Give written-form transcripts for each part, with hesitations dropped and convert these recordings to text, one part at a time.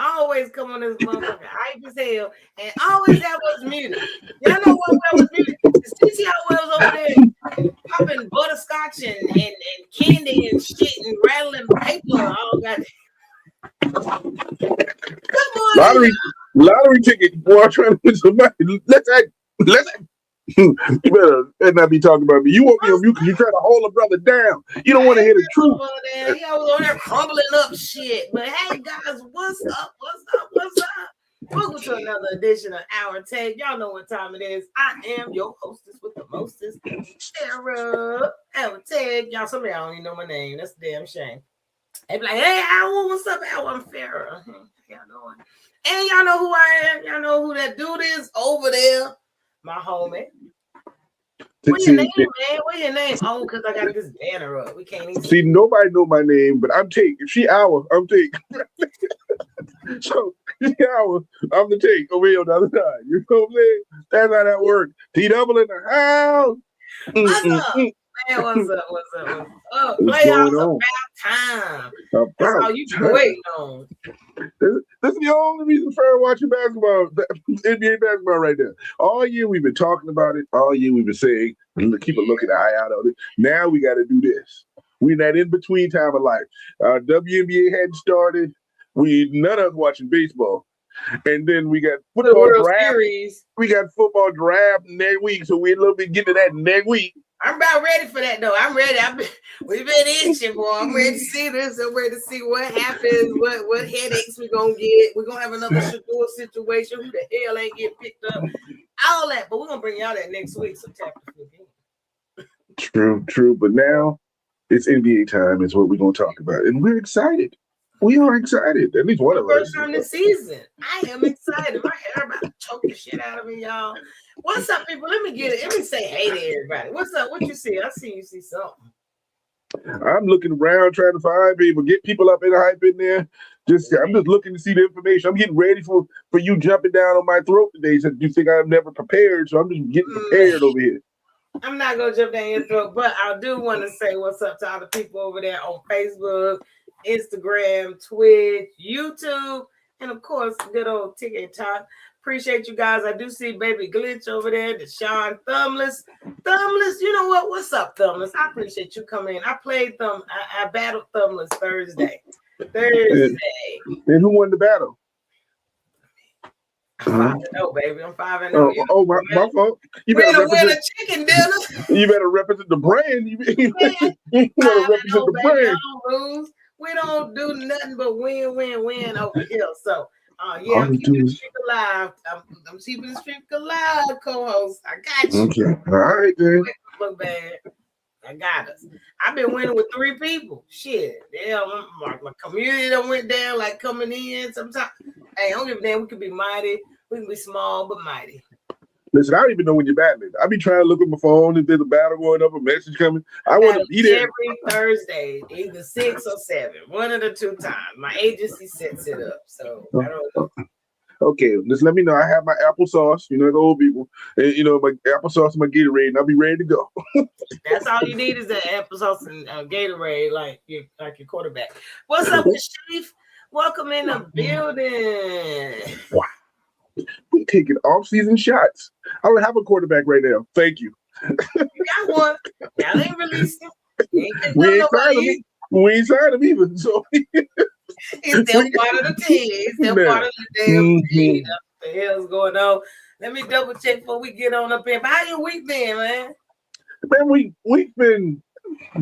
Always come on this motherfucker hype as hell and always have us muted. Y'all know what was muted? The CCR Wells over there popping butterscotch and candy and shit and rattling paper. All got. Good morning, lottery ticket. Boy, I'm trying to win some money. Let's act. You better not be talking about me. You want me on mute because you trying to hold a brother down. You don't want to hear the truth. He was on there crumbling up shit. But hey, guys, what's up? Welcome to another edition of Our Take. Y'all know what time it is. I am your hostess with the mostest, Sarah. Our Take. Y'all, some of y'all don't even know my name. That's a damn shame. They be like, hey, Al, what's up, Al? I'm Farrah. How y'all doing? And y'all know who I am. Y'all know who that dude is over there. My homie. What's your name, man? What's your name? Oh, because I got this banner up. We can't even see. Nobody know my name, but I'm Take. If she Our, I'm Take. So she Our, I'm the Take over here on the other side. You know what I'm saying? That's how that works. T-Double in the house. What's up? Man, what's up? Oh, playoffs about time. That's all you been waiting on. This is the only reason for watching basketball, NBA basketball right now. All year we've been talking about it. All year we've been saying, keep a looking eye out on it. Now we got to do this. We're in that in-between time of life. WNBA hadn't started. None of us watching baseball. And then we got football draft. Series. We got football draft next week, so we're a little bit getting to that next week. I'm about ready for that, though. I'm ready. We've been itching, boy. I'm ready to see this. I'm ready to see what happens, what headaches we're going to get. We're going to have another Shador situation. Who the hell ain't get picked up? All that. But we're going to bring y'all that next week. So tap the True. But now it's NBA time is what we're going to talk about. And we're excited. We are excited. At least one of us. First time this season. I am excited. My hair about to choke the shit out of me, y'all. What's up, people? Let me say hey to everybody. What's up? What you see? I see you see something. I'm looking around trying to find people, get people up in the hype in there. I'm just looking to see the information. I'm getting ready for you jumping down on my throat today. So you think I'm never prepared, so I'm just getting prepared over here. I'm not gonna jump down your throat, but I do want to say what's up to all the people over there on Facebook, Instagram, Twitch, YouTube, and of course, good old TikTok. Appreciate you guys. I do see Baby Glitch over there, Deshaun Thumbless. You know what? What's up, Thumbless? I appreciate you coming in. I played I battled Thumbless Thursday. And who won the battle? I'm 5-0, baby. I'm 5-0. My fault. You better represent a chicken dinner. You better represent the brand. You better represent the brand. We don't do nothing but win over here. So, I'm keeping the streak alive. I'm keeping the streak alive, co-host. I got you. Okay. All right, then. Look bad. I got us. I've been winning with 3 people. Shit. Damn, my community that went down, like coming in sometimes. Hey, I don't give a damn. We can be mighty. We can be small, but mighty. Listen, I don't even know when you're battling. I be trying to look at my phone if there's a battle going up, a message coming. I want to be there every Thursday, either 6 or 7, one of the 2 times. My agency sets it up, so I don't know. Okay, just let me know. I have my applesauce, the old people, and my applesauce and my Gatorade, and I'll be ready to go. That's all you need is that applesauce and Gatorade, like your quarterback. What's up, Chief? Welcome in the building. Wow. We taking off-season shots. I don't have a quarterback right now. Thank you. You got one. Y'all ain't released him. We ain't signed him either. So he's still part of the team. He's still part of the damn team. What the hell's going on? Let me double check before we get on up here. How your week been, man? Man, we've been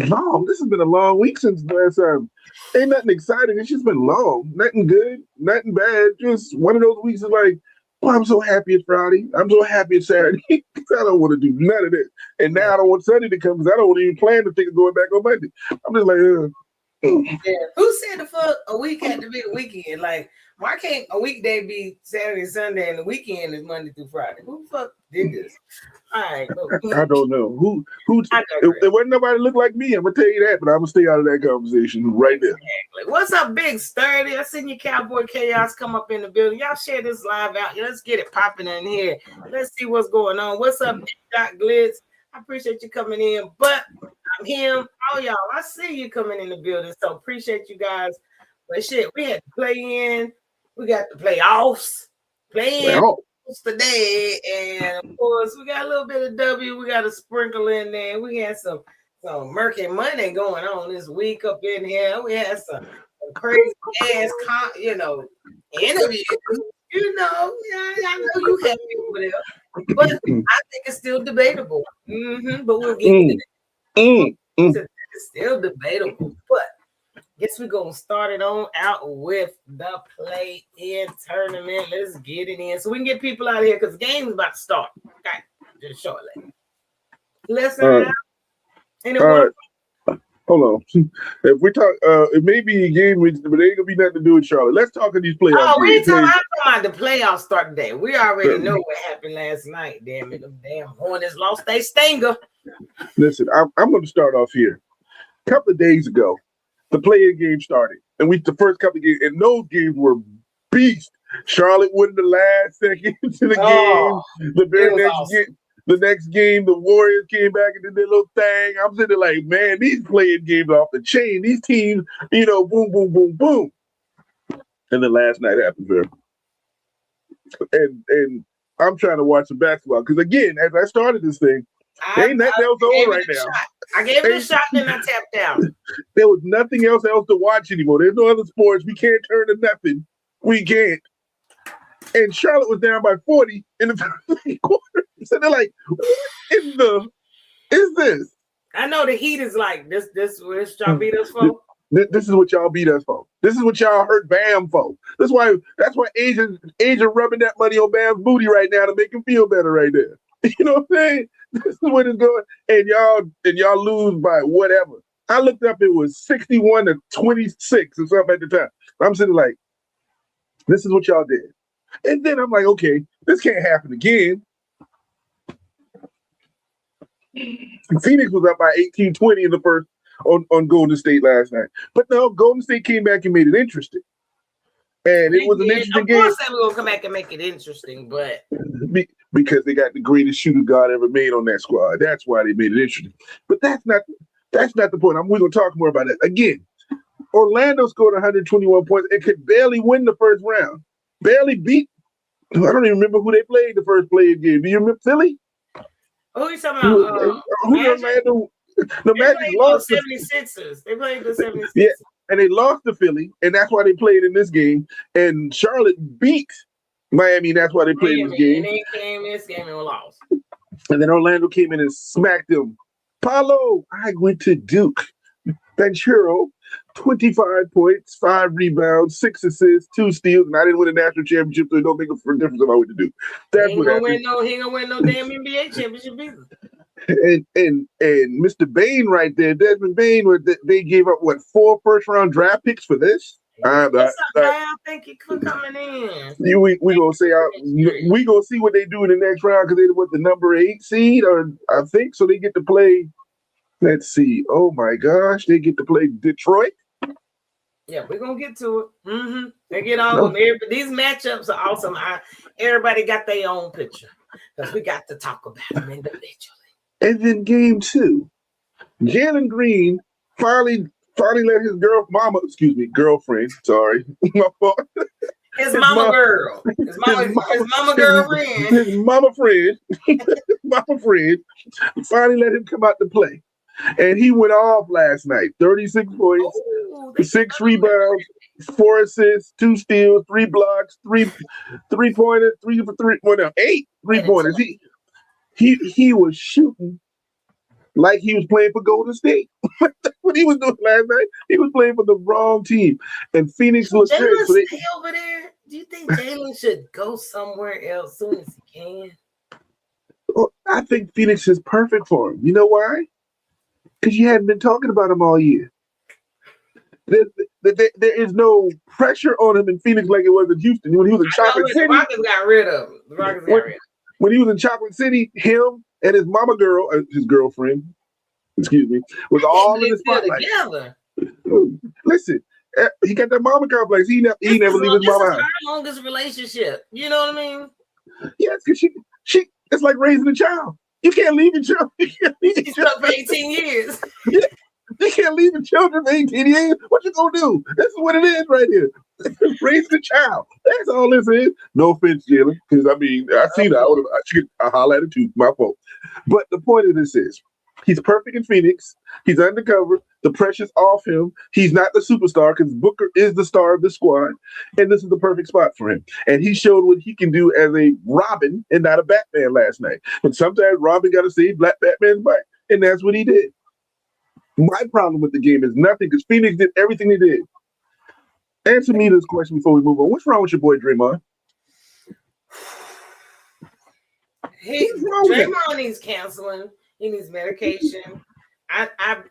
long. This has been a long week since last time. Ain't nothing exciting. It's just been long. Nothing good, nothing bad. Just one of those weeks is like, well, I'm so happy it's Friday. I'm so happy it's Saturday. I don't want to do none of this. And now I don't want Sunday to come because I don't even plan to think of going back on Monday. I'm just like, Yeah. Who said the fuck a week had to be a weekend? Like, why can't a weekday be Saturday and Sunday and the weekend is Monday through Friday? Who the fuck did this? All right. I don't know. Who it wasn't nobody look like me. I'm gonna tell you that, but I'm gonna stay out of that conversation right there. Exactly. What's up, Big Sturdy? I seen your Cowboy Chaos come up in the building. Y'all share this live out. Let's get it popping in here. Let's see what's going on. What's up, Doc Glitz? I appreciate you coming in, but I'm him. Oh, y'all, I see you coming in the building, so appreciate you guys. But shit, we had to play in. We got the playoffs playing Well, today, and of course we got a little bit of W. We got a sprinkle in there. We had some murky money going on this week up in here. We had some crazy ass, interviews. I know you happy over there, but I think it's still debatable. But we'll get to that. It's still debatable, but guess we're gonna start it on out with the play-in tournament. Let's get it in so we can get people out of here because the game's about to start. Okay, just shortly. Listen, anyone? Hold on. If we talk, it may be a game, but it ain't gonna be nothing to do with Charlotte. Let's talk of these playoffs. Oh, I'm talking about the playoffs start today. We already know what happened last night. Damn it, them damn Hornets lost their stinger. Listen, I'm going to start off here. A couple of days ago, the play-in game started, and the first couple of games, and those games were beast. Charlotte won the last second to the game. The next game, the Warriors came back and did their little thing. I'm sitting there like, man, these play-in games are off the chain. These teams, boom, boom, boom, boom. And then last night happened there. And I'm trying to watch some basketball because, again, as I started this thing, ain't nothing else on right now. I gave it a shot, then I tapped out. There was nothing else to watch anymore. There's no other sports. We can't turn to nothing. We can't. And Charlotte was down by 40 in the third quarter. So they're like, what in the is this? I know the Heat is like, this y'all beat us for? This is what y'all beat us for. This is what y'all hurt Bam for. That's why Asia rubbing that money on Bam's booty right now to make him feel better right there. You know what I'm saying? This is what it's going, and y'all lose by whatever. I looked up, it was 61-26 or something at the time. I'm sitting like, this is what y'all did. And then I'm like, okay, this can't happen again. Phoenix was up by 18-20 in the first on Golden State last night. But no, Golden State came back and made it interesting. And it was an interesting game. Of course they were going to come back and make it interesting, but... Because they got the greatest shooter God ever made on that squad. That's why they made it interesting. But that's not the point. We're going to talk more about that. Again, Orlando scored 121 points and could barely win the first round. Barely beat. I don't even remember who they played the first play-in game. Do you remember Philly? Who you talking about? Orlando. The Magic lost the 76ers. They played the 76ers. Yeah, and they lost to Philly, and that's why they played in this game. And Charlotte beat Miami, and that's why they played in this game. And they came in this game and lost. And then Orlando came in and smacked them. Paulo, I went to Duke. Banchero, 25 points, 5 rebounds, 6 assists, 2 steals, and I didn't win a national championship, so it don't make a difference if I went to Duke. That's what happened. He ain't gonna win no damn NBA championship either. And Mr. Bain right there, Desmond Bain, they gave up 4 first-round draft picks for this. I think he could coming in. We gonna say we gonna see what they do in the next round because they were the number 8 seed, or I think so. They get to play. Let's see. Oh my gosh, they get to play Detroit. Yeah, we're gonna get to it. They get all of them. These matchups are awesome. Everybody got their own picture because we got to talk about them individually. And then game 2, Jalen Green finally let his girlfriend. Sorry, my fault. His mama girl. His mama girlfriend. His mama friend. Mama friend. Finally let him come out to play. And he went off last night. 36 points, 6 rebounds, 4 assists, 2 steals, 3 blocks, 3 pointers, 3 for 3. Well, no, 8 3-pointers. He was shooting like he was playing for Golden State. That's what he was doing last night. He was playing for the wrong team. And Phoenix looked good. So stay over there. Do you think Jalen should go somewhere else as soon as he can? Well, I think Phoenix is perfect for him. You know why? Because you hadn't been talking about him all year. There is no pressure on him in Phoenix like it was in Houston. When he was in Chocolate City. The Rockets got rid of him. When he was in Chocolate City, him and his mama girl, his girlfriend, was all in the spotlight. Together. Listen, he got that mama complex. He never leave his mama house. Our longest relationship. You know what I mean? Yes, because she it's like raising a child. You can't leave your child. She's stuck for 18 years. Yeah. They can't leave the children for 18 years. What you gonna do? This is what it is right here. Raising a child. That's all this is. No offense, Jalen, because I mean, I seen her. I holler at her too. My fault. But the point of this is, he's perfect in Phoenix. He's undercover. The pressure's off him. He's not the superstar because Booker is the star of the squad, and this is the perfect spot for him. And he showed what he can do as a Robin and not a Batman last night. And sometimes Robin got to save Black Batman's butt, and that's what he did. My problem with the game is nothing because Phoenix did everything they did. Answer me this question before we move on. What's wrong with your boy Draymond? Draymond needs counseling. He needs medication. I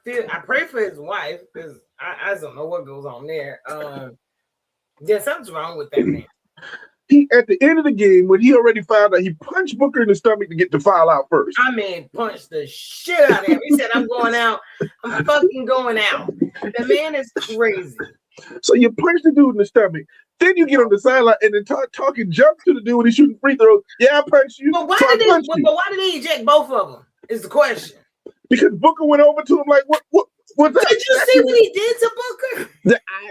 pray for his wife because I don't know what goes on there. Yeah, something's wrong with that man. He at the end of the game when he already found out he punched Booker in the stomach to get the foul out first. I mean, punched the shit out of him. He said, "I'm going out. I'm fucking going out." The man is crazy. So you punch the dude in the stomach, then you get on the sideline and then talking jump to the dude when he's shooting free throws. Yeah, I punched you. But why did he eject both of them? Is the question. Because Booker went over to him like, what's that? Did you see what he did to Booker?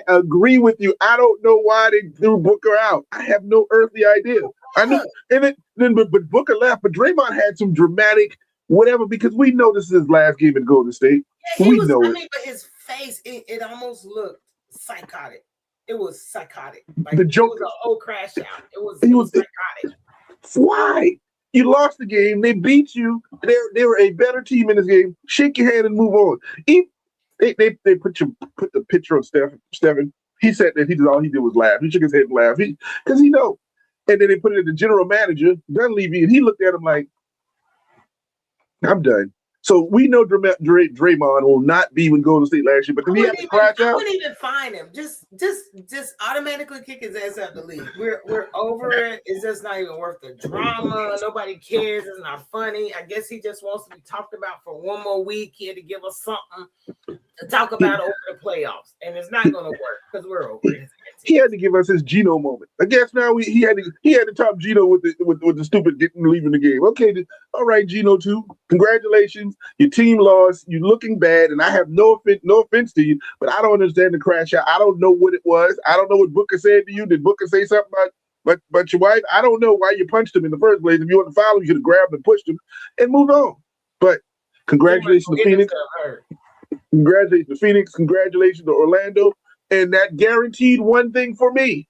I agree with you. I don't know why they threw Booker out. I have no earthly idea. I know, but Booker left. But Draymond had some dramatic whatever because we know this is his last game in Golden State. Yeah, but his face, it almost looked psychotic. It was psychotic. Like the joke was an old crash out. It was psychotic. Why? You lost the game. They beat you. They were a better team in this game. Shake your hand and move on. They put the picture of Stephen. He said that all he did was laugh. He shook his head and laughed because he know. And then they put it in the general manager, Dunleavy, and he looked at him like, "I'm done." So we know Draymond will not be with Golden State last year, but then he had to crash out. I wouldn't even find him. Just automatically kick his ass out the league. We're over it. It's just not even worth the drama. Nobody cares. It's not funny. I guess he just wants to be talked about for one more week. He had to give us something to talk about over the playoffs, and it's not going to work because we're over it. He had to give us his Geno moment. I guess now he had to top Geno with the stupid leaving the game. Okay, all right, Geno too. Congratulations. Your team lost. You're looking bad, and I have no offense to you, but I don't understand the crash out. I don't know what it was. I don't know what Booker said to you. Did Booker say something about your wife? I don't know why you punched him in the first place. If you want to foul him, you should have grabbed and pushed him and moved on. But congratulations to Phoenix. Congratulations to Phoenix. Congratulations to Orlando. And that guaranteed one thing for me.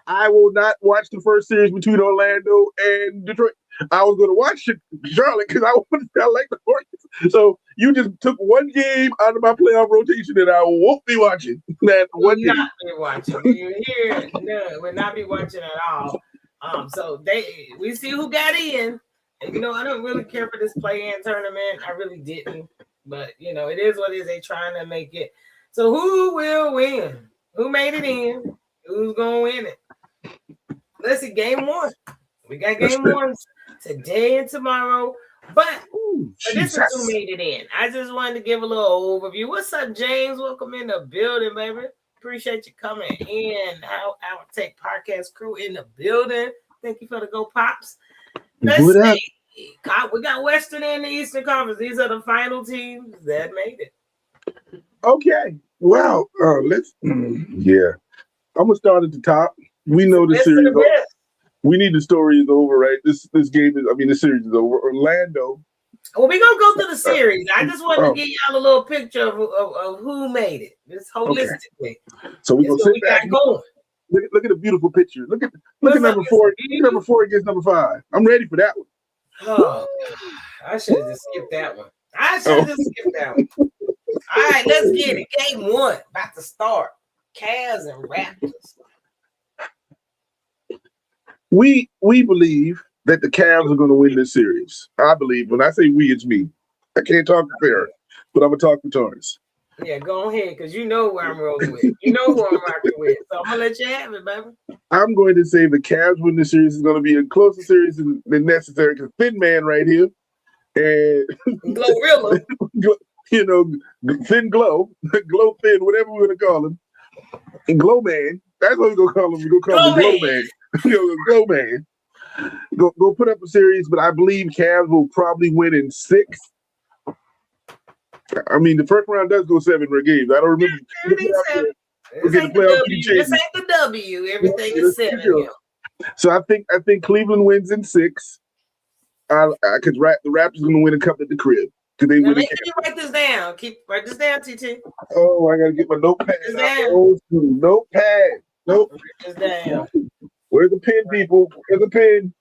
I will not watch the first series between Orlando and Detroit. I was going to watch Charlotte because I like the Hornets. So you just took one game out of my playoff rotation that I won't be watching. That one game. Not be watching. You're here. No, we'll not be watching at all. So we see who got in. And, I don't really care for this play-in tournament. I really didn't. But, it is what it is. They're trying to make it. So who will win? Who made it in? Who's going to win it? Let's see, game one. We got game one today and tomorrow. But this is who made it in. I just wanted to give a little overview. What's up, James? Welcome in the building, baby. Appreciate you coming in. Our Take Podcast crew in the building. Thank you for the Go Pops. Let's see. We got Western and the Eastern Conference. These are the final teams that made it. Okay. Wow. Let's. Yeah. I'm gonna start at the top. We know the series. We need the story is over, right? This game is. I mean, the series is over. Orlando. Well, we're gonna go through the series. I just wanted to give y'all a little picture of who made it. Just holistically. Okay. So we're gonna sit back. Look at the beautiful picture. Look at number 4. Number 4 against number 5. I'm ready for that one. Oh, I should have just skipped that one. All right, let's get it. Game 1 about to start. Cavs and Raptors. We believe that the Cavs are going to win this series. I believe. When I say we, it's me. I can't talk to Farrah, but I'm going to talk to Torrance. Yeah, go ahead, because you know where I'm rolling with. You know who I'm rocking with. So I'm going to let you have it, baby. I'm going to say the Cavs win this series is going to be a closer series than necessary because Thin Man right here. And Glorilla. Thin Glow. Glow Thin, whatever we're going to call him. And Glow Man. That's what we're going to call him. We're going to call him Glow Man. Glow Man. Go put up a series, but I believe Cavs will probably win in 6. I mean, the first round does go 7 games. I don't remember. Everything's 7. This Okay, ain't the W. This ain't the W. Everything is 7 here. So I think Cleveland wins in 6. Because the Raptors going to win a cup at the crib. Now make sure you write this down. Write this down, TT. Oh, I got to get my notepad. Notepad. Nope. Write this down. Where's the pen, people? Where's the pen?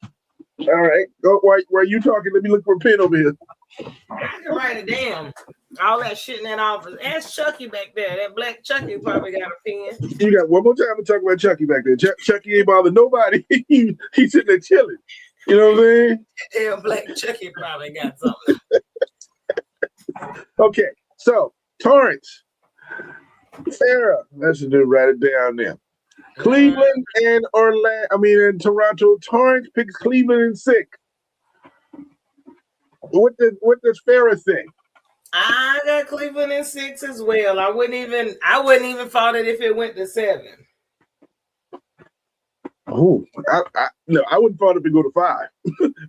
All right. Go. While you talking, let me look for a pen over here. I can write it down. All that shit in that office. Ask Chucky back there. That black Chucky probably got a pen. You got one more time to talk about Chucky back there. Chucky ain't bothered nobody. He's sitting there chilling. You know what I'm saying? Damn, black Chucky probably got something. Okay, so Torrance, Farrah, let's just write it down there. Cleveland and in Toronto. Torrance picks Cleveland in 6. What does Farrah think? I got Cleveland in 6 as well. I wouldn't even thought it if it went to 7. Oh, I wouldn't thought if it go to 5,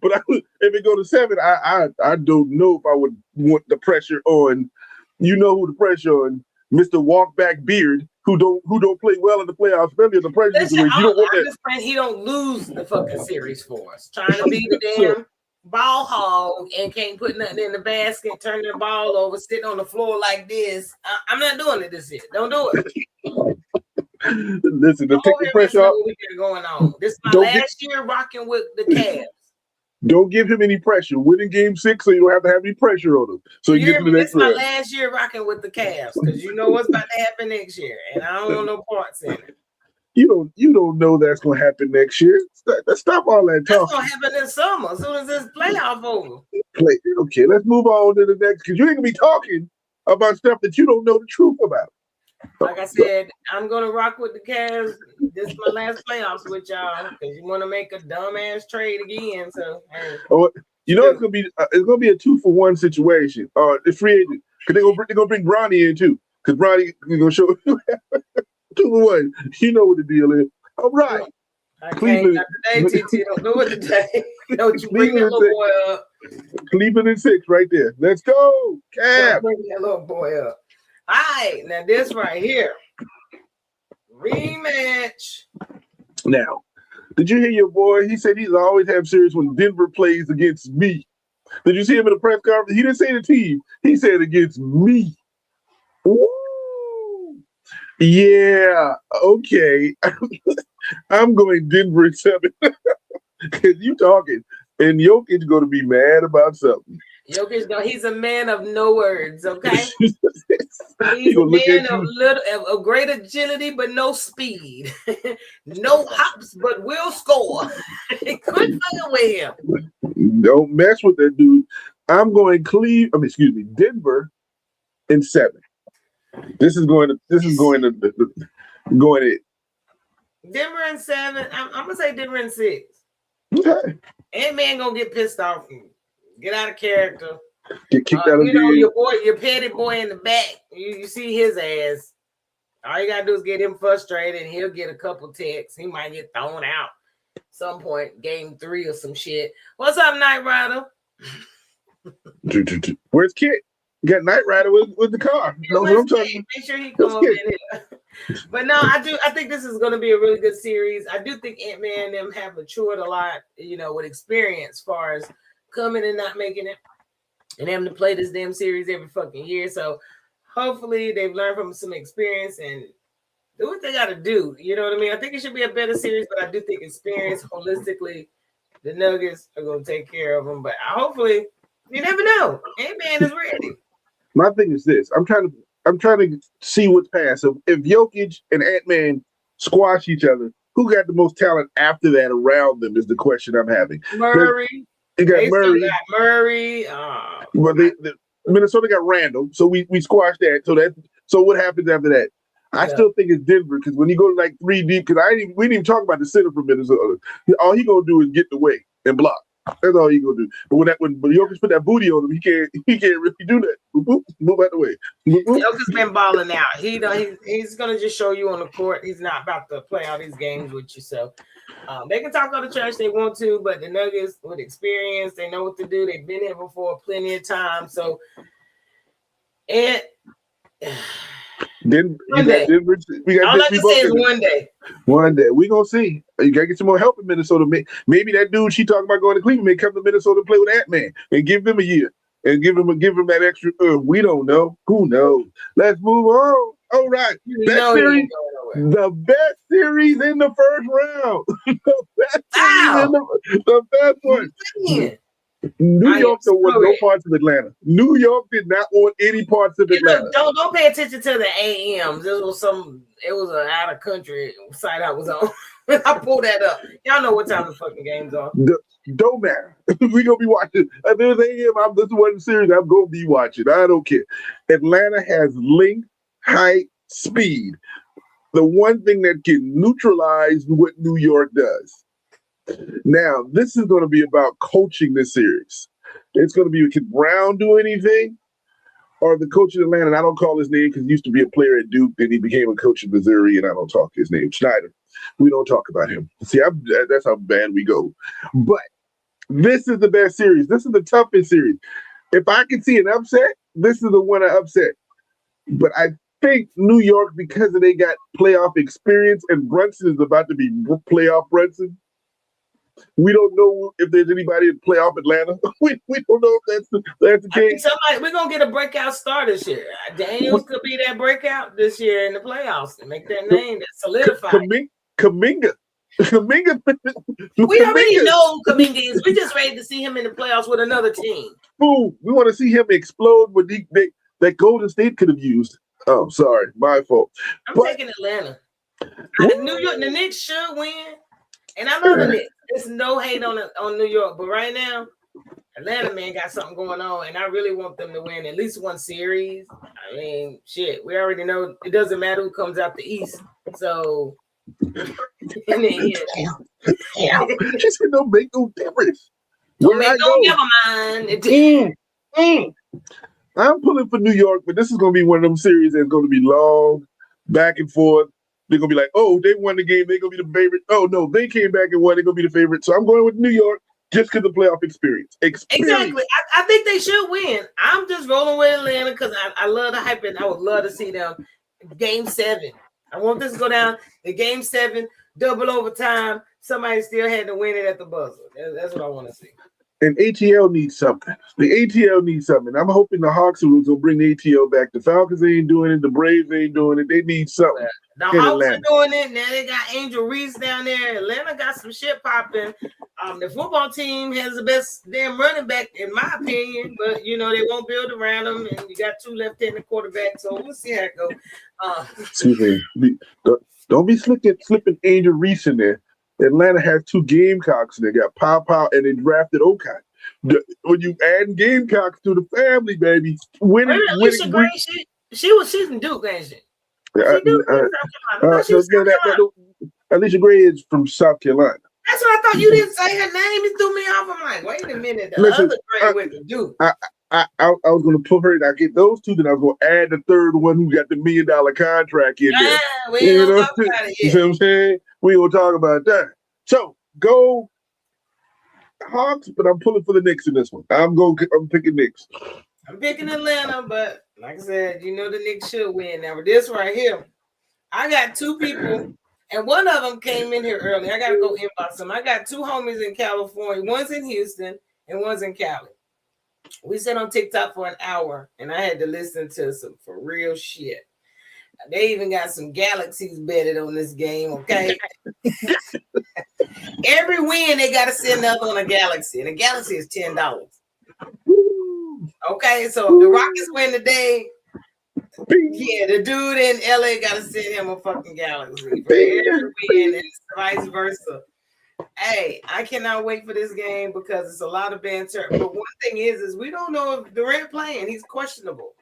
but if it go to 7, I don't know if I would want the pressure on. You know who the pressure on, Mr. Walkback Beard, who don't play well in the playoffs. Especially the pressure situation. You don't want that. I'm just praying he don't lose the fucking series for us. Trying to be the damn ball hog and can't put nothing in the basket, turn the ball over, sit on the floor like this. I'm not doing it this year. Don't do it. Listen, to take the pressure off. What we got going on. This is my last year rocking with the Cavs. Don't give him any pressure. Winning game 6, so you don't have to have any pressure on him. So you get to the next round. This is my last year rocking with the Cavs because you know what's about to happen next year, and I don't want no parts in it. You don't know that's going to happen next year. Stop all that talking. That's going to happen this summer as soon as this playoff over. Okay, let's move on to the next because you ain't going to be talking about stuff that you don't know the truth about. Like I said, I'm gonna rock with the Cavs. This is my last playoffs with y'all because you want to make a dumbass trade again. So, hey. It's gonna be a 2-for-1 situation. The free agent because they're gonna bring Bronny in too because Bronny is gonna show 2-for-1. You know what the deal is. All right, Cleveland. Not today, TT. Don't do it today. Don't you bring that little boy up? Cleveland in 6 right there. Let's go, Cavs. Bring that little boy up. All right, now this right here, rematch. Now, did you hear your boy? He said he's always have series when Denver plays against me. Did you see him in the press conference? He didn't say the team. He said against me. Woo! Yeah, okay. I'm going Denver 7 because you talking, and Jokic's going to be mad about something. Jokic, he's a man of no words, okay? He's a man of great agility, but no speed. No hops, but will score. Quit playing with him. Don't mess with that dude. I'm going Denver in 7. This is going in. Denver in 7. I'm gonna say Denver in 6. Okay. Ant-Man gonna get pissed off. Get out of character. Get kicked out of the game. Your petty boy in the back. You see his ass. All you gotta do is get him frustrated, and he'll get a couple texts. He might get thrown out some point, game 3 or some shit. What's up, Knight Rider? Where's Kit? You got Knight Rider with the car. You know what I'm talking about? Make sure he come up in here. But no, I think this is going to be a really good series. I do think Ant-Man and them have matured a lot, with experience as far as coming and not making it and having to play this damn series every fucking year. So hopefully they've learned from some experience and do what they got to do. You know what I mean? I think it should be a better series, but I do think experience holistically, the Nuggets are going to take care of them. But hopefully, you never know. Ant-Man is ready. My thing is this. I'm trying to see what's past. So if Jokic and Ant-Man squash each other, who got the most talent after that around them is the question I'm having. Murray. They got Murray. Well, Minnesota got Randall, so we squashed that. So what happens after that? I still think it's Denver because when you go to like 3 deep, because we didn't even talk about the center for Minnesota. All he gonna do is get the way and block. That's all he gonna do. But when Jokic put that booty on him, he can't really do that. Boop, move out the way. Jokic's been balling out. He's gonna just show you on the court. He's not about to play all these games with you. So they can talk all the trash they want to, but the Nuggets with experience, they know what to do. They've been here before plenty of times. So And Then you one got day. Denver. We got All I we can both say is got- one day. One day we gonna see. You gotta get some more help in Minnesota. Maybe that dude she talking about going to Cleveland may come to Minnesota and play with that man and give him a year and give him that extra. We don't know. Who knows? Let's move on. All right, You best know he series. ain't going nowhere. The best series in the first round. The best series Wow. in the best one. Man. New I am York don't want no sorry. parts of Atlanta. New York did not want any parts of And Atlanta. look, don't pay attention to the AMs. It was an out of country site I was on. I pulled that up. Y'all know what time the fucking games are. Don't matter. We gonna be watching. If there's AM, this one series I'm gonna be watching. I don't care. Atlanta has length, height, speed. The one thing that can neutralize what New York does. Now, this is going to be about coaching this series. It's going to be, can Brown do anything? Or the coach of Atlanta, and I don't call his name because he used to be a player at Duke, then he became a coach in Missouri, and I don't talk his name, Schneider. We don't talk about him. See, that's how bad we go. But this is the best series. This is the toughest series. If I can see an upset, this is the one I upset. But I think New York, because they got playoff experience, and Brunson is about to be playoff Brunson. We don't know if there's anybody in playoff Atlanta. We don't know if that's the case. We're gonna get a breakout star this year. Daniels could be that breakout this year in the playoffs and make that name that solidified. Kaminga. We already know who Kaminga is. We just ready to see him in the playoffs with another team. Boom. We want to see him explode what that Golden State could have used. Oh, sorry, my fault. I'm taking Atlanta. New York, the Knicks should win, and I love the Knicks. There's no hate on New York, but right now, Atlanta, man, got something going on, and I really want them to win at least one series. I mean, shit, we already know it doesn't matter who comes out the East. So, and then, yeah. Just it don't make no difference. Never mind. I'm pulling for New York, but this is going to be one of them series that's going to be long, back and forth. They're going to be like, oh, they won the game. They're going to be the favorite. Oh, no, they came back and won. They're going to be the favorite. So I'm going with New York just because of playoff experience. Exactly. I think they should win. I'm just rolling with Atlanta because I love the hype, and I would love to see them Game 7. I want this to go down the Game 7, double overtime. Somebody still had to win it at the buzzer. That's what I want to see. And ATL needs something. The ATL needs something. I'm hoping the Hawks will bring the ATL back. The Falcons ain't doing it. The Braves ain't doing it. They need something. The Hawks are doing it. Now they got Angel Reese down there. Atlanta got some shit popping. The football team has the best damn running back, in my opinion. But, they won't build around them. And you got 2 left-handed quarterbacks. So we'll see how it goes. Excuse me. Don't be slipping Angel Reese in there. Atlanta has 2 Gamecocks. They got Pow, and they drafted Okai. When you add Gamecocks to the family, baby, winning. She's in Duke, ain't she? Alicia Gray is from South Carolina. That's what I thought. You didn't say her name. You threw me off. I'm like, wait a minute. The other Gray went to Duke. I was going to put her in. I get those 2, then I was going to add the third one who got the $1 million contract in there. We ain't gonna talk about it yet. You know what I'm saying? We gonna talk about that. So go Hawks, but I'm pulling for the Knicks in this one. I'm picking Knicks. I'm picking Atlanta, but like I said, the Knicks should win. Now with this right here, I got 2 people, and one of them came in here early. I gotta go inbox them. I got 2 homies in California. One's in Houston and one's in Cali. We sat on TikTok for an hour, and I had to listen to some for real shit. They even got some galaxies betted on this game, okay? Every win, they got to send up on a galaxy, and a galaxy is $10. Okay, so if the Rockets win today, yeah, the dude in LA got to send him a fucking galaxy. For every win, and vice versa. Hey, I cannot wait for this game because it's a lot of banter. But one thing is we don't know if Durant playing. He's questionable.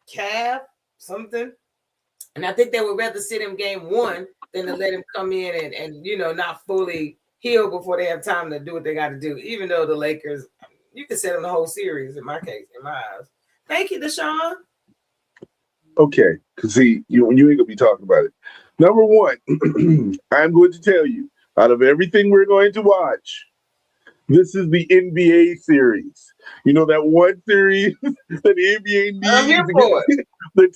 Calf, something. And I think they would rather sit him game 1 than to let him come in and not fully heal before they have time to do what they got to do. Even though the Lakers, you can set them the whole series in my case, in my eyes. Thank you, Deshaun. Okay, because see, you ain't gonna be talking about it. Number 1, I'm going to tell you, out of everything we're going to watch, This is the NBA series. You know that one series that the NBA I'm here needs to for get the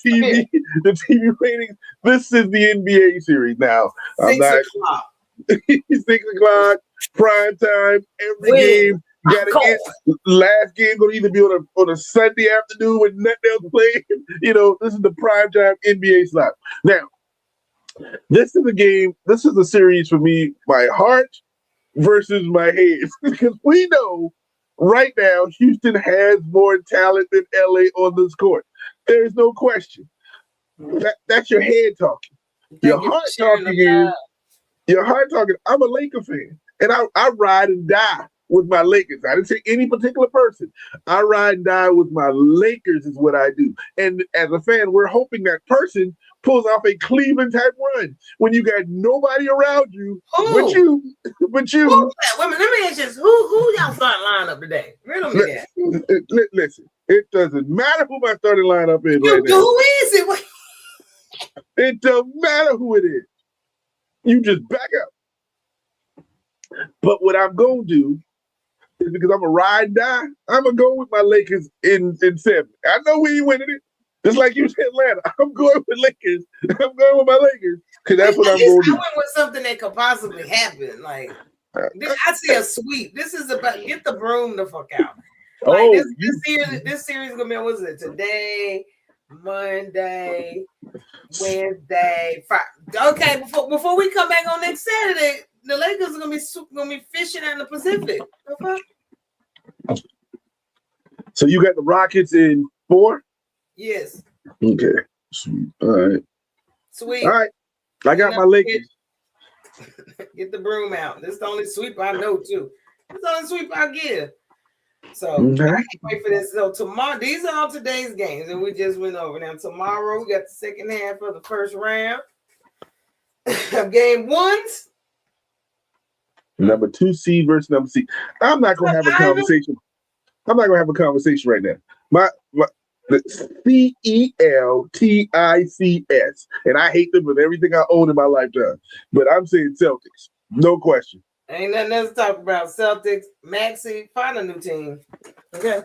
TV ratings. This is the NBA series. Now, I'm 6 not o'clock. 6 o'clock, prime time, every Win. game. Got Of to get course. last game gonna either be on a Sunday afternoon when nothing else playing. You know, this is the prime time NBA slot. Now, this is a game, this is a series for me, my heart versus my head. Because we know right now Houston has more talent than LA on this court. There is no question. That's your head talking. Your heart talking is your heart talking. I'm a Laker fan, and I ride and die with my Lakers. I didn't say any particular person. I ride and die with my Lakers is what I do. And as a fan, we're hoping that person pulls off a Cleveland type run when you got nobody around you but you. But you. Wait a minute, let me ask you this. Who y'all starting lineup today? Riddle me that. Listen, it doesn't matter who my starting lineup is right now. Who is it? Wait. It doesn't matter who it is. You just back up. But what I'm going to do is because I'm a ride and die, I'm going to go with my Lakers in 7. I know we ain't winning it. Just like you said, Atlanta. I'm going with Lakers. I'm going with my Lakers because that's what I'm going to do. I went with something that could possibly happen. Like, I see a sweep. This is about get the broom the fuck out. Like this series is gonna be, what is it? Today, Monday, Wednesday, Friday. Okay, before we come back on next Saturday, the Lakers are gonna be fishing out in the Pacific. Okay. So you got the Rockets in 4? Yes. Okay. Sweet. All right. Sweet. All right. I got my Lakers. Get the broom out. This is the only sweep I know too. This is the only sweep I give. So I can't wait for this. So tomorrow, these are all today's games, and we just went over. Now tomorrow we got the second half of the first round of game 1. Number 2 seed versus number seed. I'm not gonna have a conversation. I'm not gonna have a conversation right now. My CELTICS, and I hate them with everything I own in my lifetime. But I'm saying Celtics, no question. Ain't nothing else to talk about. Celtics, Maxey, find a new team. Okay,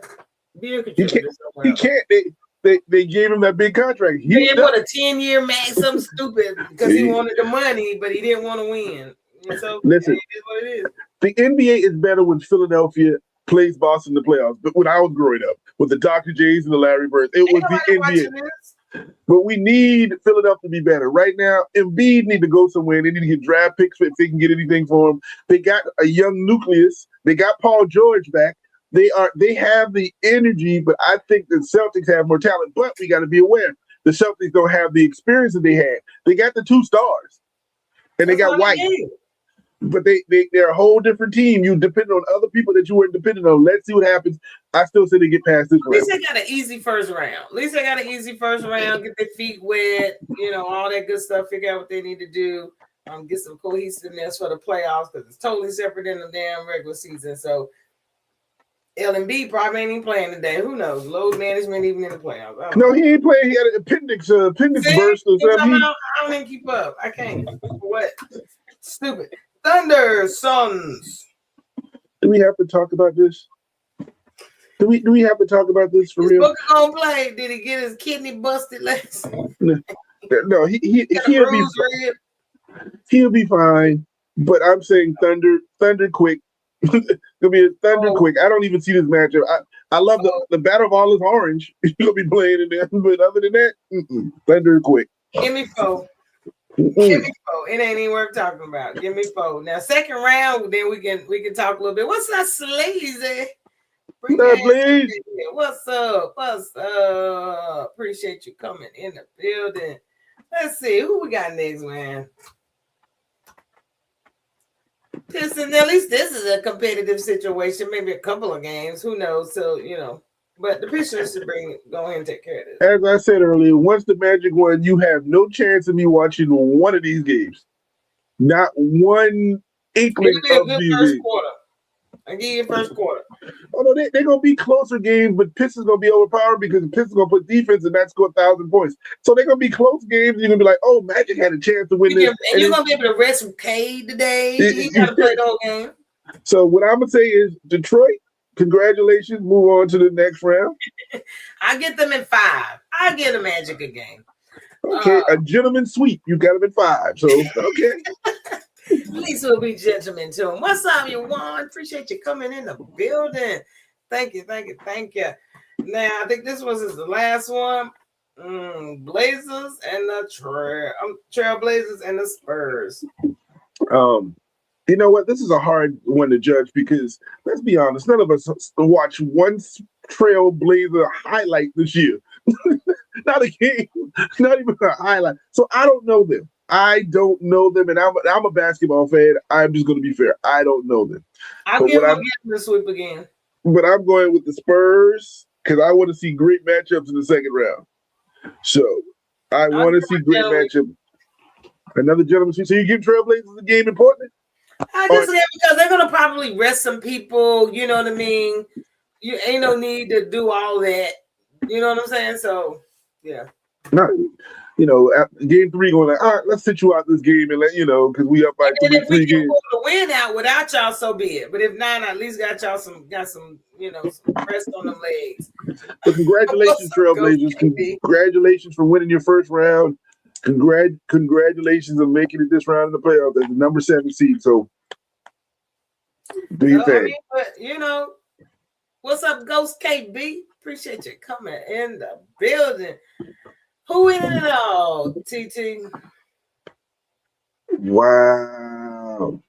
be a contributor. He can't. They gave him that big contract. He didn't put a 10-year max, something stupid because he wanted the money, but he didn't want to win. So listen, it is what it is. The NBA is better when Philadelphia plays Boston in the playoffs. But when I was growing up, with the Dr. J's and the Larry Birds, it was the NBA. But we need Philadelphia to be better. Right now, Embiid need to go somewhere. They need to get draft picks if they can get anything for him. They got a young nucleus. They got Paul George back. They have the energy, but I think the Celtics have more talent. But we got to be aware the Celtics don't have the experience that they had. They got the 2 stars, and they got White. But they're a whole different team. You depend on other people that you weren't dependent on. Let's see what happens. I still say they get past this round. At least they got an easy first round. Get their feet wet, all that good stuff. Figure out what they need to do. Get some cohesiveness for the playoffs because it's totally separate in the damn regular season. So L&B probably ain't even playing today. Who knows? Load management even in the playoffs. No, he ain't playing. He had an appendix burst or something. I don't even keep up. I can't. What? Stupid. Thunder Suns. Do we have to talk about this? Do we have to talk about this for real? Booker gonna play. Did he get his kidney busted last? No, he'll be fine. But I'm saying Thunder quick. Gonna be a Thunder quick. I don't even see this matchup. I love the battle of all is orange. He's gonna be playing in there, but other than that, Thunder quick. Give me 4. Give me 4. It ain't even worth talking about. Give me 4. Now, second round, then we can talk a little bit. What's up, Sleazy? What's up? Appreciate you coming in the building. Let's see who we got next, man. Listen, at least this is a competitive situation. Maybe a couple of games. Who knows? So but the Pistons should go ahead and take care of this. As I said earlier, once the Magic won, you have no chance of me watching one of these games. Not one inkling of these games. I give you first quarter. Although they're going to be closer games, but Pistons going to be overpowered because the Pistons going to put defense and not score 1,000 points. So they're going to be close games. You're going to be like, oh, Magic had a chance to win this. And you're going to be able to rest from Cade today. He got to play the whole game. So what I'm gonna say is Detroit, congratulations, move on to the next round. I get them in 5. I get a Magic a game. Okay, a gentleman sweep. You got them in 5. So okay. At least we'll be gentlemen to him. What's up, you Juan? Appreciate you coming in the building. Thank you. Now, I think this was the last one. Blazers and the Trailblazers and the Spurs. You know what? This is a hard one to judge because let's be honest, none of us watch one Trailblazer highlight this year. Not a game, not even a highlight. So I don't know them. And I'm a basketball fan. I'm just going to be fair. I don't know them. I'll give them the sweep again. But I'm going with the Spurs because I want to see great matchups in the second round. So I want to see great matchup. Another gentleman. So you give Trailblazers a game in Portland? I guess because they're gonna probably rest some people. You know what I mean? You ain't no need to do all that. You know what I'm saying? So yeah. Not, game 3 going like, all right, let's sit you out this game and let because we up by 3 games. If we can pull the win out without y'all, so be it. But if not, at least got y'all some some rest on them legs. But congratulations, Trailblazers! Congratulations for winning your first round. Congratulations on making it this round in the playoffs as the number 7 seed. So do your thing. What's up, Ghost KB? Appreciate you coming in the building. Who in it all, TT? Wow.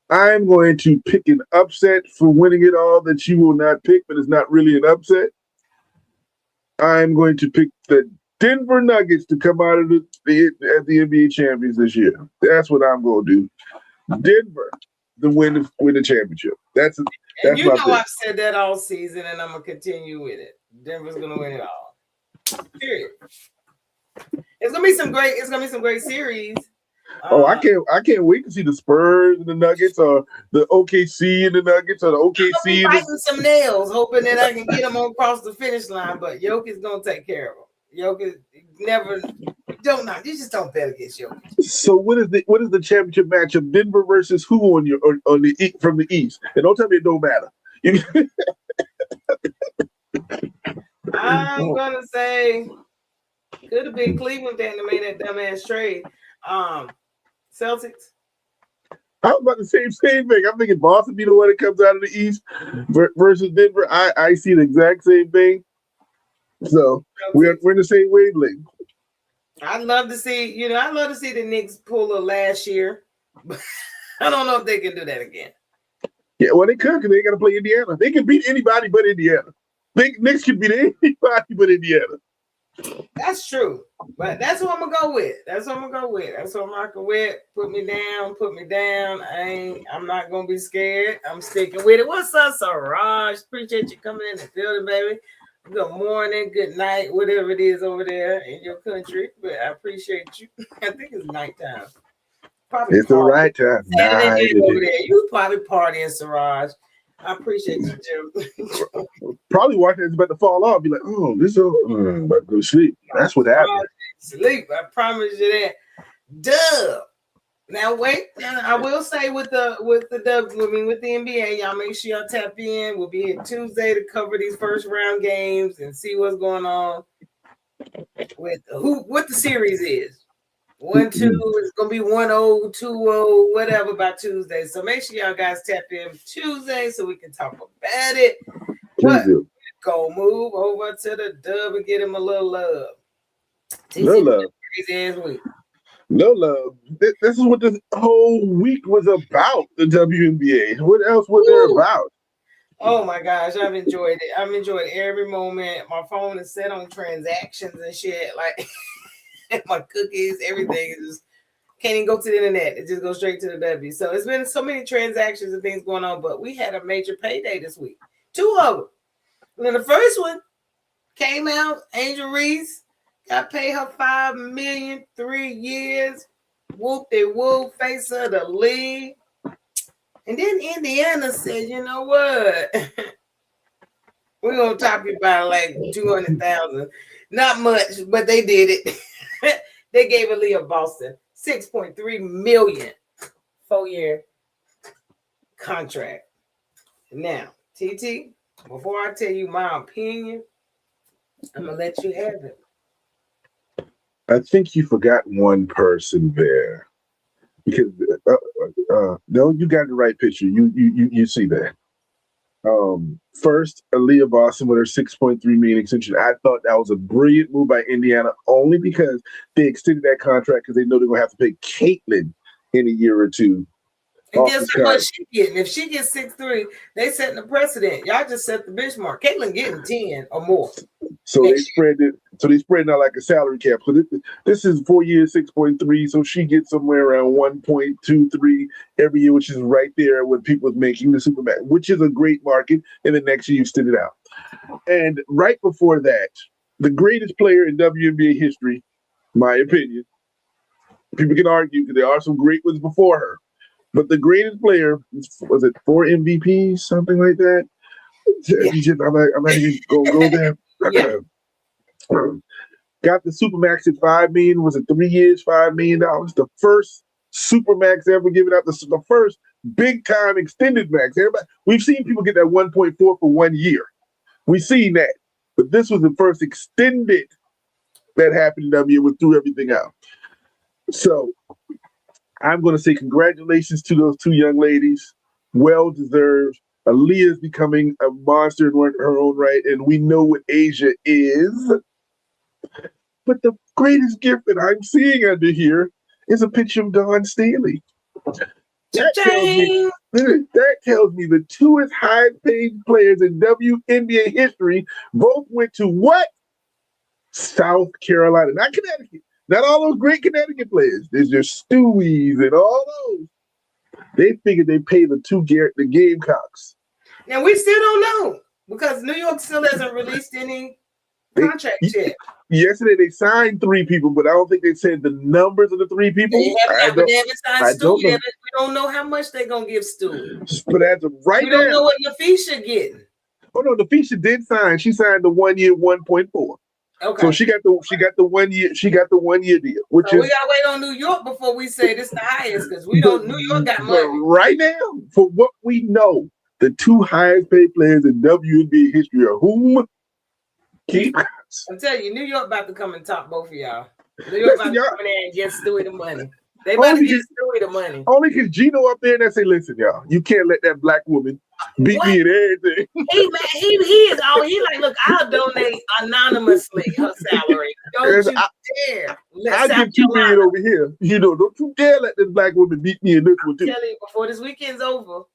I'm going to pick an upset for winning it all that you will not pick, but it's not really an upset. I'm going to pick the Denver Nuggets to come out of the NBA champions this year. That's what I'm going to do. Denver to win the championship. That's my pick. I've said that all season, and I'm gonna continue with it. Denver's gonna win it all. Period. It's gonna be some great series. I can't wait to see the Spurs and the Nuggets, or the OKC and the Nuggets, or the OKC and some nails, hoping that I can get them across the finish line. But Jokic's gonna take care of them. Jokic you just don't bet against Jokic. So what is the championship matchup? Denver versus who on the from the East? And don't tell me it don't matter. I'm gonna say could have been Cleveland that made that dumbass trade. Celtics. I was about to say same thing. I'm thinking Boston be the one that comes out of the East versus Denver. I see the exact same thing. So we're in the same wavelength. I'd love to see the Knicks pull a last year. I don't know if they can do that again. Yeah, well, they could because they got to play Indiana. They can beat anybody but Indiana. Knicks can beat anybody but Indiana. That's true. But that's what I'm going to go with. That's what I'm rocking with. Put me down. I'm not going to be scared. I'm sticking with it. What's up, Siraj? Appreciate you coming in the building, baby. Good morning, good night, whatever it is over there in your country. But I appreciate you. I think it's nighttime. It's the right time. Over there. You probably partying, Siraj. I appreciate you, Jim. Probably watching it's about to fall off. Be like, oh, this is about to go to sleep. That's what happened. Sleep. I promise you that. Dub. Now wait. I will say with the NBA, y'all make sure y'all tap in. We'll be here Tuesday to cover these first round games and see what's going on with what the series is. 1-2 is gonna be 1-0, 2-0, whatever by Tuesday. So make sure y'all guys tap in Tuesday so we can talk about it. But go move over to the Dub and get him a little love. No love. Crazy ass week. No love. This is what this whole week was about. The WNBA. What else was there about? Oh my gosh, I've enjoyed it. I've enjoyed every moment. My phone is set on transactions and shit. Like. My cookies, everything is can't even go to the internet. It just goes straight to the W. So it's been so many transactions and things going on, but we had a major payday this week. 2 of them. And then the first one came out. Angel Reese got paid her $5 million, 3 years. Whoop-de-whoop, face of the league. And then Indiana said, you know what? We're gonna top you by like 200,000. Not much, but they did it. They gave Aaliyah Boston $6.3 million 4-year contract. Now, TT, before I tell you my opinion, I'm gonna let you have it. I think you forgot one person there because no, you got the right picture. You see that. First, Aaliyah Boston with her 6.3 million extension. I thought that was a brilliant move by Indiana only because they extended that contract because they know they're gonna have to pay Caitlin in a year or two. And guess what she getting? If she gets 6'3", they setting the precedent. Y'all just set the benchmark. Caitlin getting 10 or more. So they spread it. So they spread out like a salary cap. So this is 4 years, 6.3. So she gets somewhere around 1.23 every year, which is right there when people are making the Supermax, which is a great market. And then next year you extend it out. And right before that, the greatest player in WNBA history, my opinion. People can argue because there are some great ones before her. But the greatest player, was it 4 MVPs, something like that? Yeah. I'm not even going to go there. Yeah. Got the Supermax at $5 million. Was it 3 years, $5 million? The first Supermax ever given out. The first big time extended max. We've seen people get that 1.4 for 1 year. We've seen that. But this was the first extended that happened in W and threw everything out. So I'm going to say congratulations to those two young ladies. Well deserved. Aaliyah is becoming a monster in her own right, and we know what Asia is. But the greatest gift that I'm seeing under here is a picture of Dawn Staley. That tells me the two highest paid players in WNBA history both went to what? South Carolina, not Connecticut. Not all those great Connecticut players. There's your Stewies and all those. They figured they pay the Gamecocks. Now we still don't know because New York still hasn't released any contract yet. Yesterday they signed 3 people, but I don't think they said the numbers of the 3 people. They haven't signed Stu yet. We don't know how much they're gonna give Stu. But as of right now, we don't know what Nafisha getting. Oh no, Nafisha did sign. She signed the 1 year 1.4. Okay. So she got the 1 year. She got the 1 year deal. We gotta wait on New York before we say this the highest because we don't. New York got money right now. For what we know, the 2 highest paid players in WNBA history are whom? I'm telling you, New York about to come and top both of y'all. New York about to come in there and get Stewie the money. They about to get Stewie the money. Only because Gino up there and they say, listen, y'all, you can't let that black woman beat me in everything. He is all he like, look, I'll donate anonymously her salary. Don't you dare. I'll give $2 million over here. Don't you dare let this black woman beat me in this one too. I'm telling you, before this weekend's over,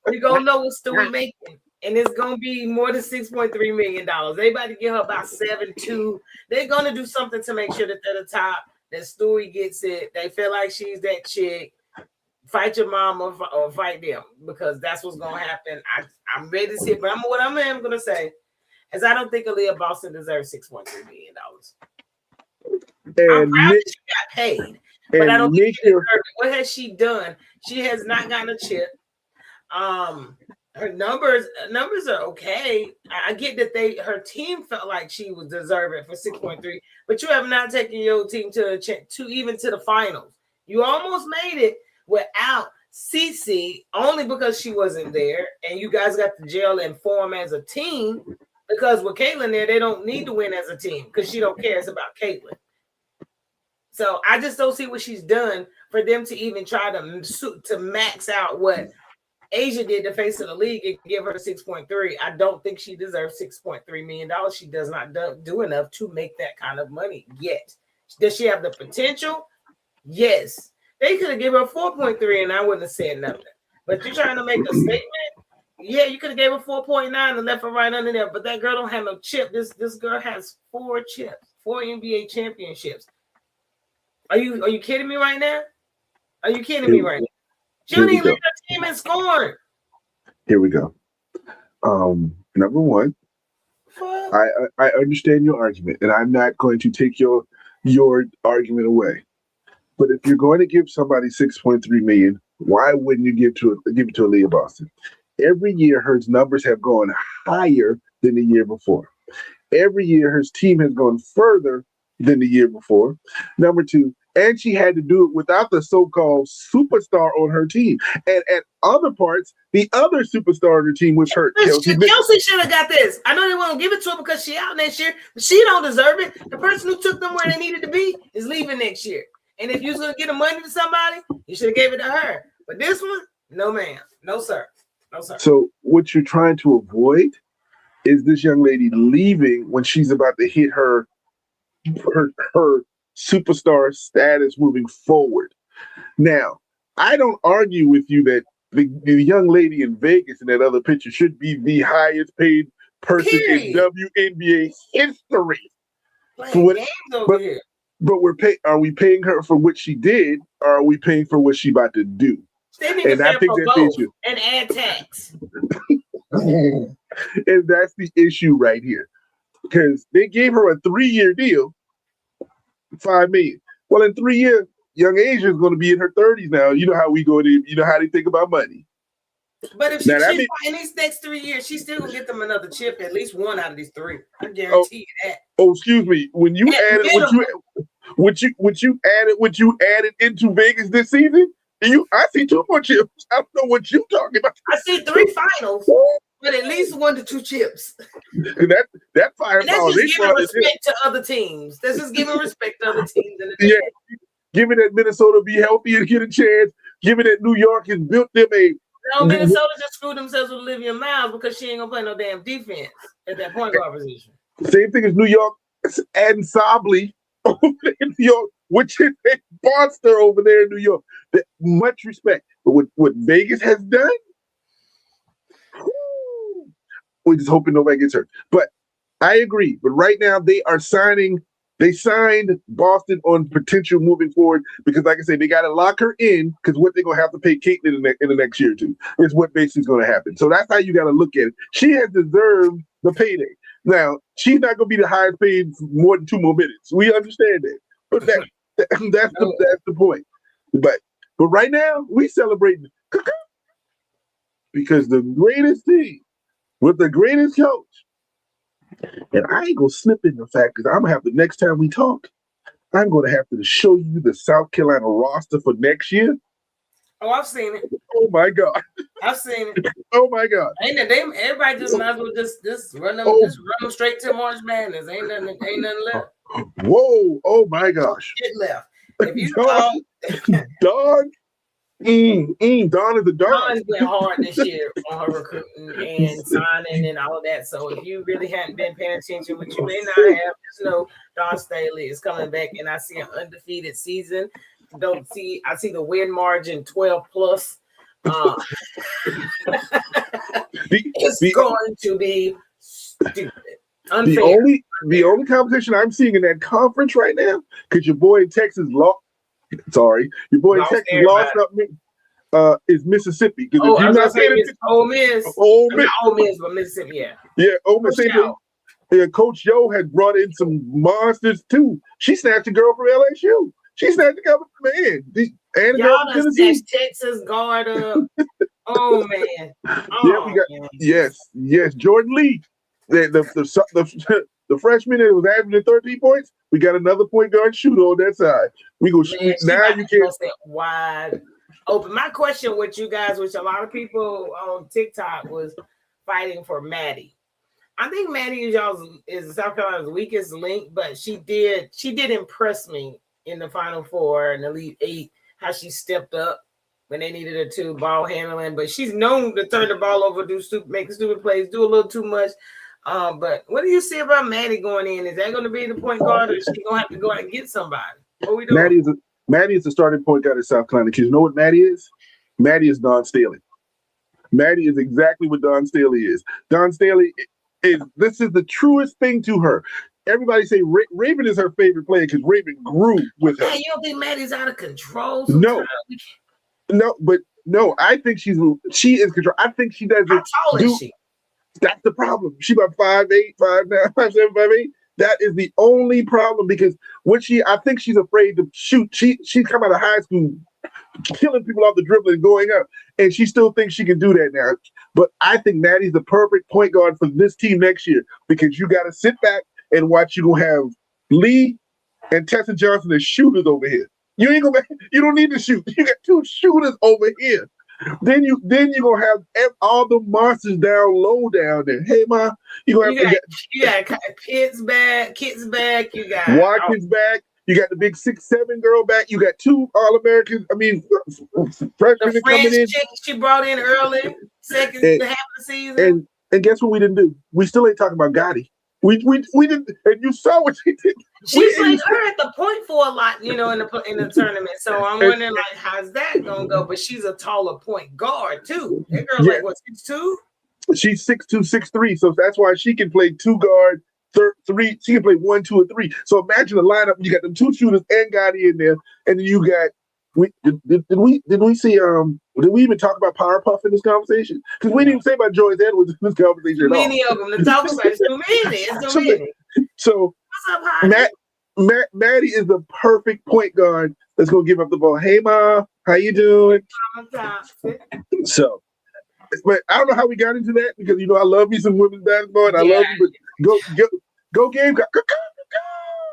we're gonna know what Stewie making. And it's gonna be more than $6.3 million. Everybody get her about 7.2. They're gonna do something to make sure that they're the top. That Stewie gets it. They feel like she's that chick. Fight your mom or fight them because that's what's gonna happen. I'm ready to see it, but what I'm gonna say is I don't think Aaliyah Boston deserves $6.3 million. I'm proud that she got paid, but I don't think she deserves it. What has she done? She has not gotten a chip. Her numbers are okay. I get that her team felt like she was deserving for 6.3, but you have not taken your team to even to the finals. You almost made it without Cece only because she wasn't there, and you guys got to gel and form as a team. Because with Caitlin there, they don't need to win as a team because she don't care. It's about Caitlin. So I just don't see what she's done for them to even try to max out what Asia did the face of the league and give her 6.3. I don't think she deserves $6.3 million. She does not do enough to make that kind of money yet. Does she have the potential? Yes. They could have given her 4.3 and I wouldn't have said nothing. But you're trying to make a statement. Yeah, you could have gave her 4.9 and left her right under there. But that girl don't have no chip. This girl has 4 chips, 4 NBA championships. Are you kidding me right now? Are you kidding me right now? She didn't even lead her team in scoring. Here we go. Number one, I understand your argument, and I'm not going to take your argument away. But if you're going to give somebody $6.3 million, why wouldn't you give it to Aaliyah Boston? Every year, her numbers have gone higher than the year before. Every year, her team has gone further than the year before. Number two, And she had to do it without the so-called superstar on her team. And at other parts, the other superstar on her team was hurt. Kelsey should have got this. I know they won't give it to her because she out next year, but she don't deserve it. The person who took them where they needed to be is leaving next year. And if you was going to get the money to somebody, you should have gave it to her. But this one, no ma'am. No sir. No sir. So what you're trying to avoid is this young lady leaving when she's about to hit her superstar status moving forward. Now, I don't argue with you that the young lady in Vegas in that other picture should be the highest paid person in WNBA history. But are we paying her for what she did, or are we paying for what she about to do? They need to pay for both and add tax. And that's the issue right here. Because they gave her a 3-year deal, $5 million. Well, in 3 years, young Asia is going to be in her 30s now. You know how we go to, you know how they think about money. But if she's in these next 3 years, she's still gonna get them another chip, at least one out of these 3. I guarantee you that. Oh, excuse me. When you added what you added into Vegas this season, I see 2 more chips. I don't know what you're talking about. I see 3 finals, but at least 1 to 2 chips. that firepower. And that's just giving respect to other teams. That's just giving respect to other teams. Yeah, giving that Minnesota be healthy and get a chance. Giving that New York has built them a. No, Minnesota just screwed themselves with Olivia Miles because she ain't gonna play no damn defense at that point guard position. Same thing as New York adding Sabley over there in New York, which is a monster over there in New York. Much respect. But what Vegas has done, we're just hoping nobody gets hurt. But I agree. But right now they signed Boston on potential moving forward because, like I said, they got to lock her in because what they're going to have to pay Caitlin in the next year or 2 is what basically is going to happen. So that's how you got to look at it. She has deserved the payday. Now, she's not going to be the highest paid for more than 2 more minutes. We understand that. But that's the point. But right now, we celebrating because the greatest team with the greatest coach. And I ain't gonna slip in the fact because I'm gonna have the next time we talk, I'm gonna have to show you the South Carolina roster for next year. Oh, I've seen it. Oh my God. I've seen it. Oh my God. Everybody just might as well just run them straight to March Madness. Ain't nothing left. Whoa, oh my gosh. Shit left. If you Dawn Dawn is a dog. Dawn's went hard this year on her recruiting and signing and all of that. So if you really hadn't been paying attention, which you may not have, just know Dawn Staley is coming back, and I see an undefeated season. I see the win margin 12 plus. It's going to be stupid. Unfair. The only competition I'm seeing in that conference right now, because your boy in Texas lost. Sorry, your boy in Texas lost up. Is Mississippi? Because if you're not saying Ole Miss, Ole Miss, but Mississippi, Ole Miss. Coach Yo had brought in some monsters too. She snatched a girl from LSU. She snatched a girl from y'all done snatched Texas guard up. Oh man! Oh, yes. Jordan Lee, the freshman that was averaging 13 points. We got another point guard shooter on that side. We go shoot now. You can't wide open. My question with you guys, which a lot of people on TikTok was fighting for Maddie. I think Maddie is South Carolina's weakest link, but she did impress me in the Final Four and Elite Eight. How she stepped up when they needed her to, ball handling, but she's known to turn the ball over, make stupid plays, do a little too much. But what do you see about Maddie going in? Is that going to be the point guard, or is she going to have to go out and get somebody? What we doing? Maddie is the starting point guard at South Carolina. Because you know what Maddie is? Maddie is Dawn Staley. Maddie is exactly what Dawn Staley is. Dawn Staley this is the truest thing to her. Everybody say Raven is her favorite player because Raven grew with her. You don't think Maddie's out of control? No, I think she is control. I think she doesn't. How tall is she? That's the problem. She about 5'8", 5'9", 5'7", 5'8". That is the only problem because I think she's afraid to shoot. She's come out of high school killing people off the dribble and going up, and she still thinks she can do that now. But I think Maddie's the perfect point guard for this team next year because you got to sit back and watch. You gonna have Lee and Tessa Johnson as shooters over here. You ain't gonna. You don't need to shoot. You got 2 shooters over here. Then you gonna have all the monsters down low down there. Hey ma, you gonna have you got kids back. You got Watkins back. You got the big 6'7" girl back. You got 2 All-Americans. I mean, freshmen the coming in. chick she brought in early, second half of the season. And guess what we didn't do? We still ain't talking about Gotti. We didn't, and you saw what she did. She played her at the point for a lot, in the tournament. So I'm wondering, like, how's that gonna go? But she's a taller point guard too. That girl's like what, 6'2"? She's 6'2", 6'3", so that's why she can play 2 guard, 3. She can play 1, 2, or 3. So imagine a lineup. You got them 2 shooters and Gotti in there, and then you got. Did we see? Did we even talk about Power Puff in this conversation? Because we didn't even say about Joyce Edwards in this conversation at all. Many of them to talk about. It's too many. It's too many. So what's up, Maddie is the perfect point guard that's gonna give up the ball. Hey, Ma, how you doing? So, but I don't know how we got into that because I love me some women's basketball and I love you, but go Gamecock. Go.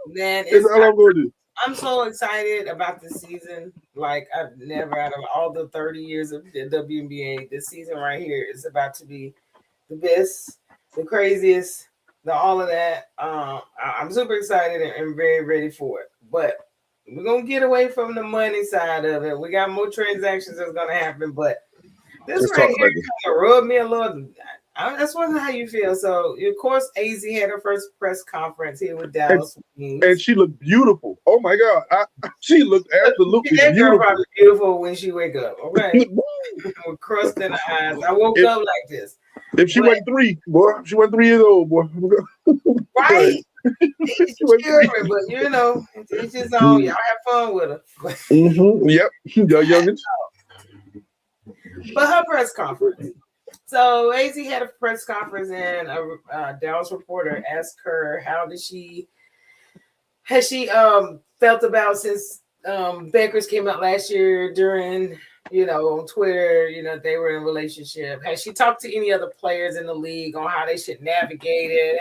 Man, that's all I'm gonna do. I'm so excited about this season. Like I've never, out of all the 30 years of the WNBA, this season right here is about to be the best, the craziest, the all of that. I'm super excited and very ready for it. But we're gonna get away from the money side of it. We got more transactions that's gonna happen, but this right here kind of rubbed me a little. That's wondering how you feel. So, of course, AZ had her first press conference here with Dallas. And she looked beautiful. Oh, my God. She looked absolutely beautiful. Probably beautiful when she wake up. Okay. With crust in her eyes. I woke up like this. If she wasn't 3, boy, she wasn't 3 years old, boy. Right. It's children, but it's just on. Y'all have fun with her. Yep. Your youngest. But her press conference. So AZ had a press conference and a Dallas reporter asked her has she felt about since Beckers came out last year during on Twitter, they were in a relationship. Has she talked to any other players in the league on how they should navigate it?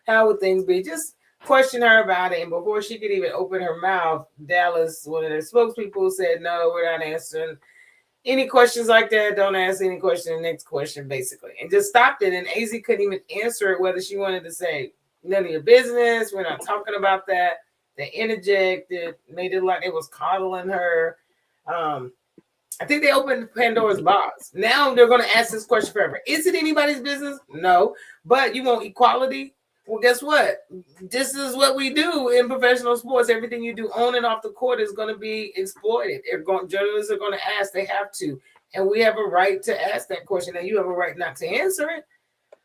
How would things be? Just question her about it. And before she could even open her mouth, Dallas, one of their spokespeople, said, "No, we're not answering any questions like that. Don't ask any question. Next question," basically, and just stopped it. And AZ couldn't even answer it whether she wanted to say none of your business. We're not talking about that. They interjected, made it like it was coddling her. I think they opened Pandora's box. Now they're going to ask this question forever. Is it anybody's business? No. But you want equality? Well, guess what? This is what we do in professional sports. Everything you do on and off the court is going to be exploited. Journalists are going to ask. They have to. And we have a right to ask that question. And you have a right not to answer it.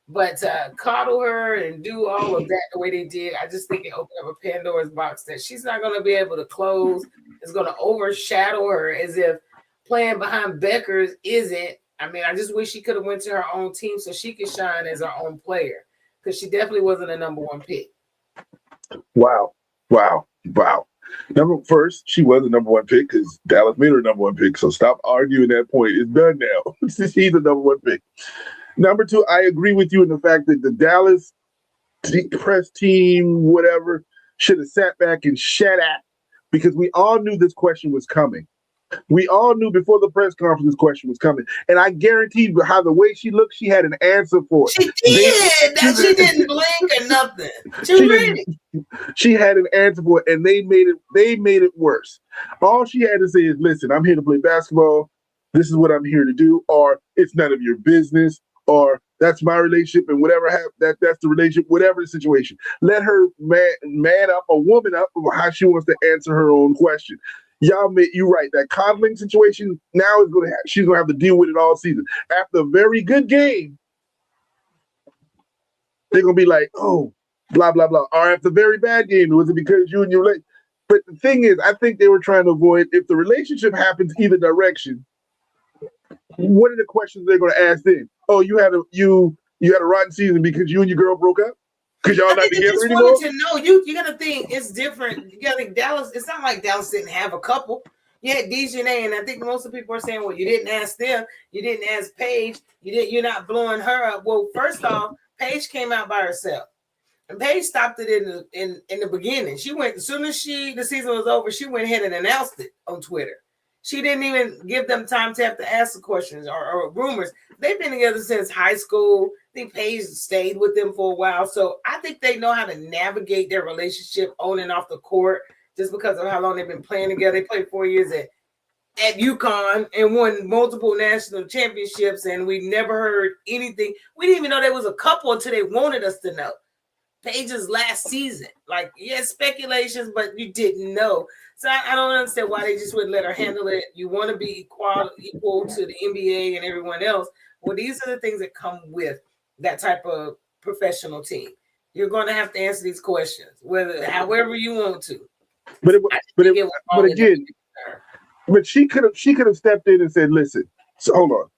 But coddle her and do all of that the way they did, I just think it opened up a Pandora's box that she's not going to be able to close. It's going to overshadow her as if playing behind Beckers isn't. I mean, I just wish she could have went to her own team so she could shine as her own player. Because she definitely wasn't a number 1 pick. Wow. First, she was a number 1 pick because Dallas made her number 1 pick. So stop arguing that point. It's done now. She's a number 1 pick. Number 2, I agree with you in the fact that the Dallas press team, whatever, should have sat back and shut up because we all knew this question was coming. We all knew before the press conference this question was coming. And I guaranteed how the way she looked, she had an answer for it. She did. She didn't blink or nothing. She had an answer for it, and they made it worse. All she had to say is, "Listen, I'm here to play basketball. This is what I'm here to do," or "It's none of your business," or "That's my relationship," and whatever that's the relationship, whatever the situation. Let her man up or woman up about how she wants to answer her own question. You're right. That coddling situation now she's gonna have to deal with it all season. After a very good game, they're gonna be like, "Oh, blah blah blah." Or after a very bad game, was it because you and your relate? But the thing is, I think they were trying to avoid if the relationship happens either direction. What are the questions they're gonna ask then? Oh, you had a rotten season because you and your girl broke up. Because y'all not together anymore? To know. You got to think it's different. You got to think Dallas. It's not like Dallas didn't have a couple. You had DJNA, and I think most of the people are saying, "Well, you didn't ask them. You didn't ask Paige. You're not blowing her up." Well, first off, Paige came out by herself. And Paige stopped it in the beginning. She went as soon as the season was over. She went ahead and announced it on Twitter. She didn't even give them time to have to ask the questions or rumors. They've been together since high school. I think Paige stayed with them for a while, so I think they know how to navigate their relationship on and off the court. Just because of how long they've been playing together, they played 4 years at UConn and won multiple national championships, and we never heard anything. We didn't even know there was a couple until they wanted us to know. Paige's last season, like, yes, speculations, but you didn't know. So I don't understand why they just wouldn't let her handle it. You want to be equal to the NBA and everyone else. Well, these are the things that come with that type of professional team. You're going to have to answer these questions, however you want to. But she could have stepped in and said, "Listen, so hold on.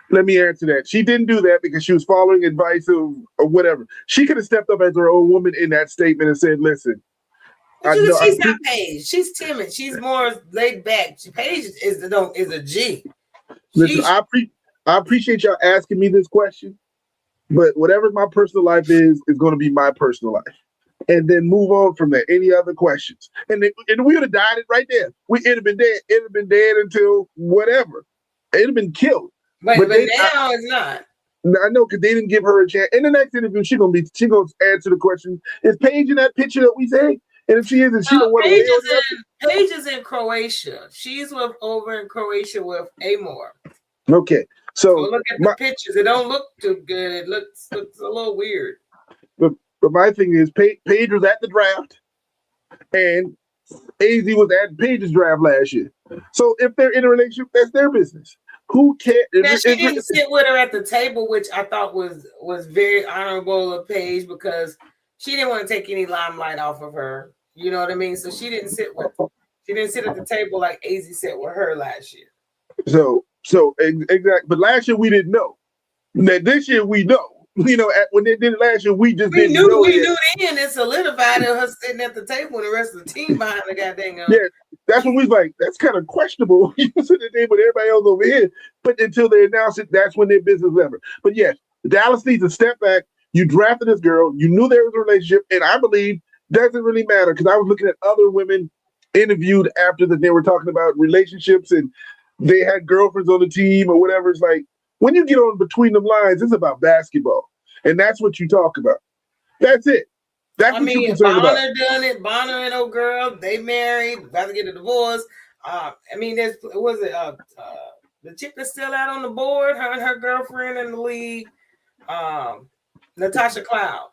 Let me answer that." She didn't do that because she was following advice or whatever. She could have stepped up as her own woman in that statement and said, "Listen." She's not Paige. She's timid. She's more laid back. Paige is a G. Listen, I appreciate y'all asking me this question, but whatever my personal life is going to be my personal life, and then move on from there. Any other questions? And we would have died it right there. It'd have been dead. It'd have been dead until whatever. It'd have been killed. But now it's not. I know, because they didn't give her a chance. In the next interview, she's gonna answer the question: is Paige in that picture that we say? And if she isn't, she don't want to. Paige is in Croatia. She's over in Croatia with Amor. Okay, so look at the pictures. It don't look too good. It looks a little weird. But my thing is, Paige was at the draft, and AZ was at Paige's draft last year. So if they're in a relationship, that's their business. Who cares? Now, she didn't sit with her at the table, which I thought was very honorable of Paige, because she didn't want to take any limelight off of her. You know what I mean? So she didn't sit at the table like AZ sat with her last year. So exactly. But last year we didn't know. Now this year we know. You know, when they did it last year, we didn't know. We knew then. It solidified her sitting at the table and the rest of the team behind the goddamn. Yeah, that's when we was like, that's kind of questionable. You sit at the table with everybody else over here, but until they announce it, that's when their business lever. But yes, Dallas needs to step back. You drafted this girl. You knew there was a relationship, and I believe doesn't really matter, because I was looking at other women interviewed after that they were talking about relationships and they had girlfriends on the team or whatever. It's like, when you get on between the lines, it's about basketball, and that's what you talk about. That's it. That's what you're concerned about. Bonner done it. Bonner and old girl, they married, about to get a divorce. The chick that's still out on the board, her and her girlfriend in the league, Natasha Cloud.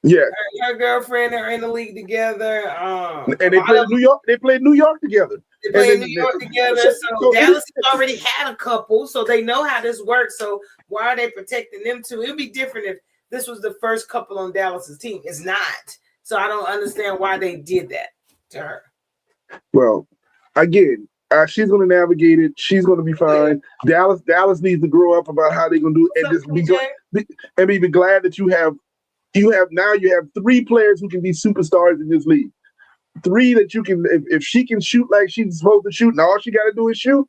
Yeah, her girlfriend are in the league together. And they played New York. They played New York together. They played New York together. So Dallas already had a couple, so they know how this works. So why are they protecting them too? It would be different if this was the first couple on Dallas's team. It's not. So I don't understand why they did that to her. Well, again, she's going to navigate it. She's going to be fine. Yeah. Dallas needs to grow up about how they're going to do it, and just be glad that you have 3 players who can be superstars in this league. 3 that you can, if she can shoot like she's supposed to shoot, and all she got to do is shoot,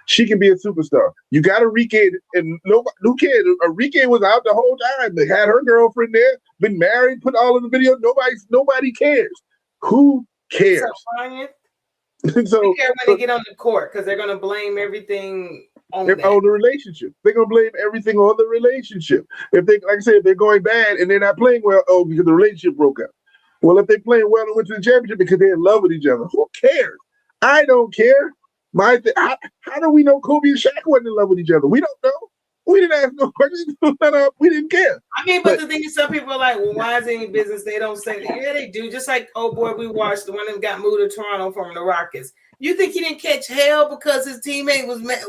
she can be a superstar. You got Enrique, and who cares? Enrique was out the whole time. They had her girlfriend there, been married, put all in the video. Nobody cares. Who cares? So they care when they get on the court, because they're going to blame everything on the relationship. They're going to blame everything on the relationship. If they're going bad and they're not playing well, because the relationship broke up. Well, if they're playing well and went to the championship because they're in love with each other, who cares? I don't care. How do we know Kobe and Shaq wasn't in love with each other? We don't know. We didn't ask no questions. We didn't care. I mean, but the thing is, some people are like, well, why is it any business? They don't say that. Yeah, they do. Just like, oh boy, we watched the one that got moved to Toronto from the Rockets. You think he didn't catch hell because his teammate was mad?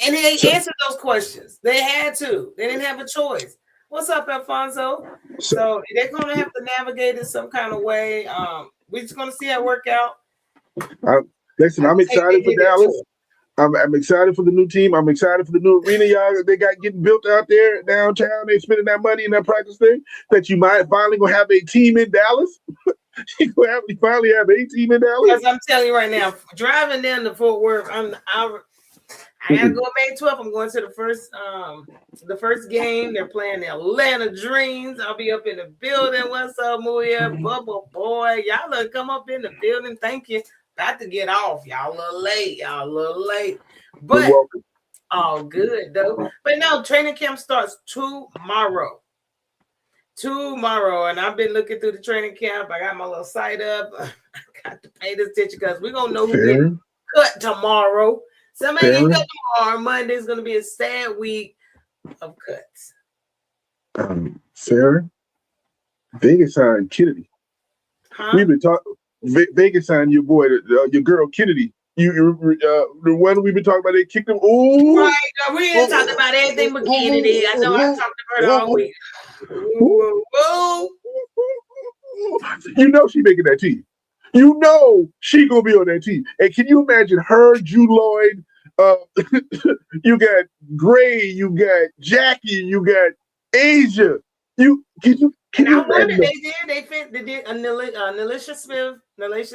And they answered those questions. They had to. They didn't have a choice. What's up, Alfonso? So they're going to have to navigate it some kind of way. We're just going to see how it work out. Listen, I'm excited for Dallas. I'm excited for the new team. I'm excited for the new arena y'all they got getting built out there downtown. They're spending that money in that practice thing. That you might finally gonna have a team in Dallas. You gonna finally have a team in Dallas. Because I'm telling you right now, driving down to Fort Worth, I I gotta go May 12th. I'm going to the first game. They're playing the Atlanta Dreams. I'll be up in the building. What's up, Muya? Bubble boy. Y'all look come up in the building. Thank you. About to get off. Y'all a little late. But all good though. But no, training camp starts tomorrow. And I've been looking through the training camp. I got my little site up. I got to pay this attention because we're gonna know who gets cut tomorrow. Somebody get cut tomorrow. Monday's gonna be a sad week of cuts. Sarah, Vegas signed Kennedy. We've been talking. Vegas signed your boy, your girl Kennedy. The one we've been talking about, they kicked him. Ooh, right. We ain't talking about anything but Kennedy. I know I talked about her all week. Whoa. You know she making that team. You know she gonna be on that team. And can you imagine her, Jude Lloyd? You got Gray, you got Jackie, you got Asia. Can you I wonder they did Nalisha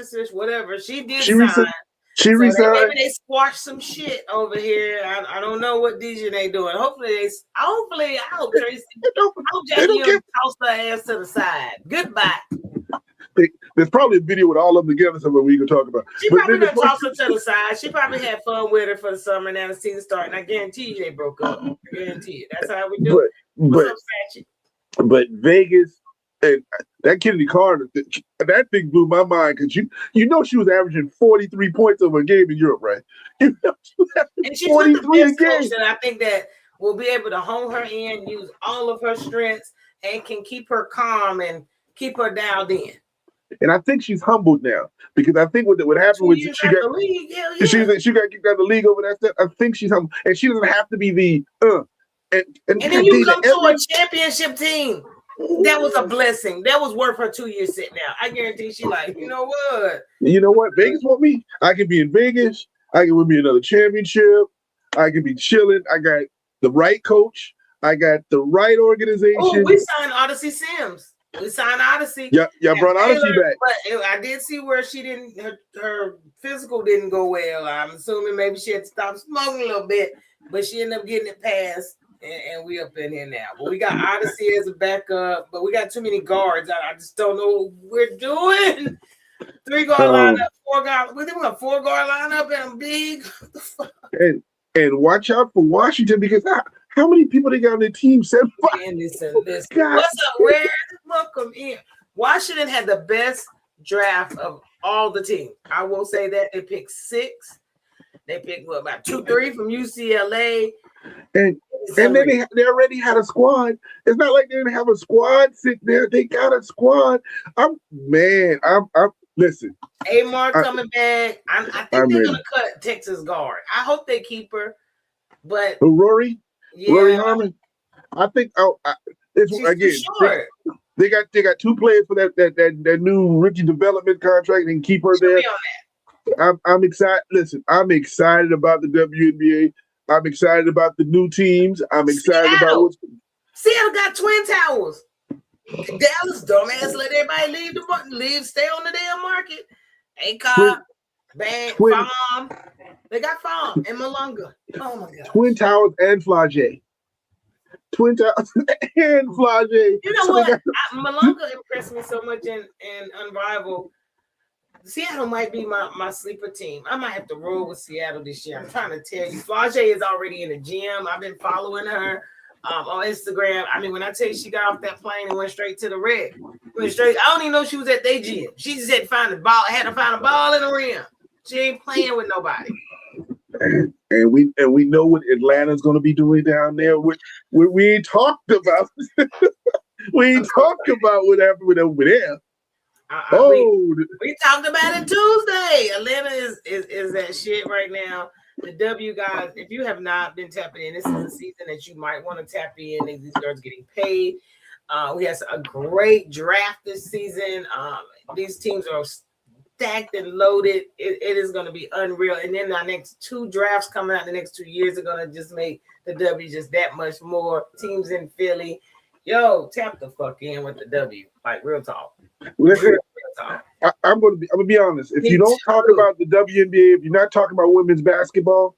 Smith, whatever. She did sign. She resigned. Maybe they squashed some shit over here. I don't know what DJ doing. Hopefully, I hope Tracy. I hope Jackie toss her ass to the side. Goodbye. There's probably a video with all of them together somewhere we can talk about. She probably done toss her to the side. She probably had fun with her for the summer. Now the season starting. I guarantee you they broke up. I guarantee it. That's how we do it. What's up, Satchie? But Vegas and that Kennedy Carter, that thing blew my mind because you know she was averaging 43 points over a game in Europe, right? You know, and she's with the best coach that I think that will be able to hone her in, use all of her strengths, and can keep her calm and keep her dialed in. And I think she's humbled now because I think what happened was she got kicked out of the league over that stuff. I think she's humbled, and she doesn't have to be the And then you come to a championship team. That was a blessing. That was worth her 2 years sitting out. I guarantee she like, you know what? You know what? Vegas want me. I can be in Vegas. I can win me another championship. I can be chilling. I got the right coach. I got the right organization. Oh, we signed Odyssey Sims. We signed Odyssey. Yeah, brought Odyssey back. But I did see where she didn't. Her physical didn't go well. I'm assuming maybe she had to stop smoking a little bit, but she ended up getting it passed. And we up in here now. But we got Odyssey as a backup, but we got too many guards. I just don't know what we're doing. 3-guard lineup, 4-guard. We think we got 4-guard lineup and I'm big. And watch out for Washington because how many people they got on their team? 7. Listen. What's up, Red? Welcome in. Washington had the best draft of all the teams. I will say that they picked 6. They picked about 2-3 from UCLA. And then they already had a squad. It's not like they didn't have a squad sitting there. They got a squad. Listen. Amar coming back. I think they're gonna cut Texas guard. I hope they keep her. But Rory Harmon. I think they got 2 players for that new rookie development contract and keep her there. I'm excited. Listen, I'm excited about the WNBA. I'm excited about the new teams. I'm excited about Seattle got Twin Towers. Dallas dumbass let everybody stay on the damn market. ACOB, Farm. They got Farm and Malunga. Oh my god. Twin Towers and Flagey. Twin Towers and Flagey. You know what? Malunga impressed me so much in Unrivaled. Seattle might be my sleeper team. I might have to roll with Seattle this year. I'm trying to tell you. Flagey is already in the gym. I've been following her on Instagram. I mean, when I tell you she got off that plane and went straight to the red. Went straight. I don't even know she was at their gym. She just had to find a ball in the rim. She ain't playing with nobody. And we know what Atlanta's going to be doing down there. We ain't talked about. We ain't talked about what happened over there. We talked about it Tuesday. Atlanta is that shit right now. The W guys, if you have not been tapping in, this is a season that you might want to tap in. These girls getting paid. We had a great draft this season. These teams are stacked and loaded. It is going to be unreal. And then our next 2 drafts coming out in the next 2 years are going to just make the W just that much more. Teams in Philly. Yo, tap the fuck in with the W. Like real talk. Listen, I'm gonna be honest. If you don't talk about the WNBA, if you're not talking about women's basketball,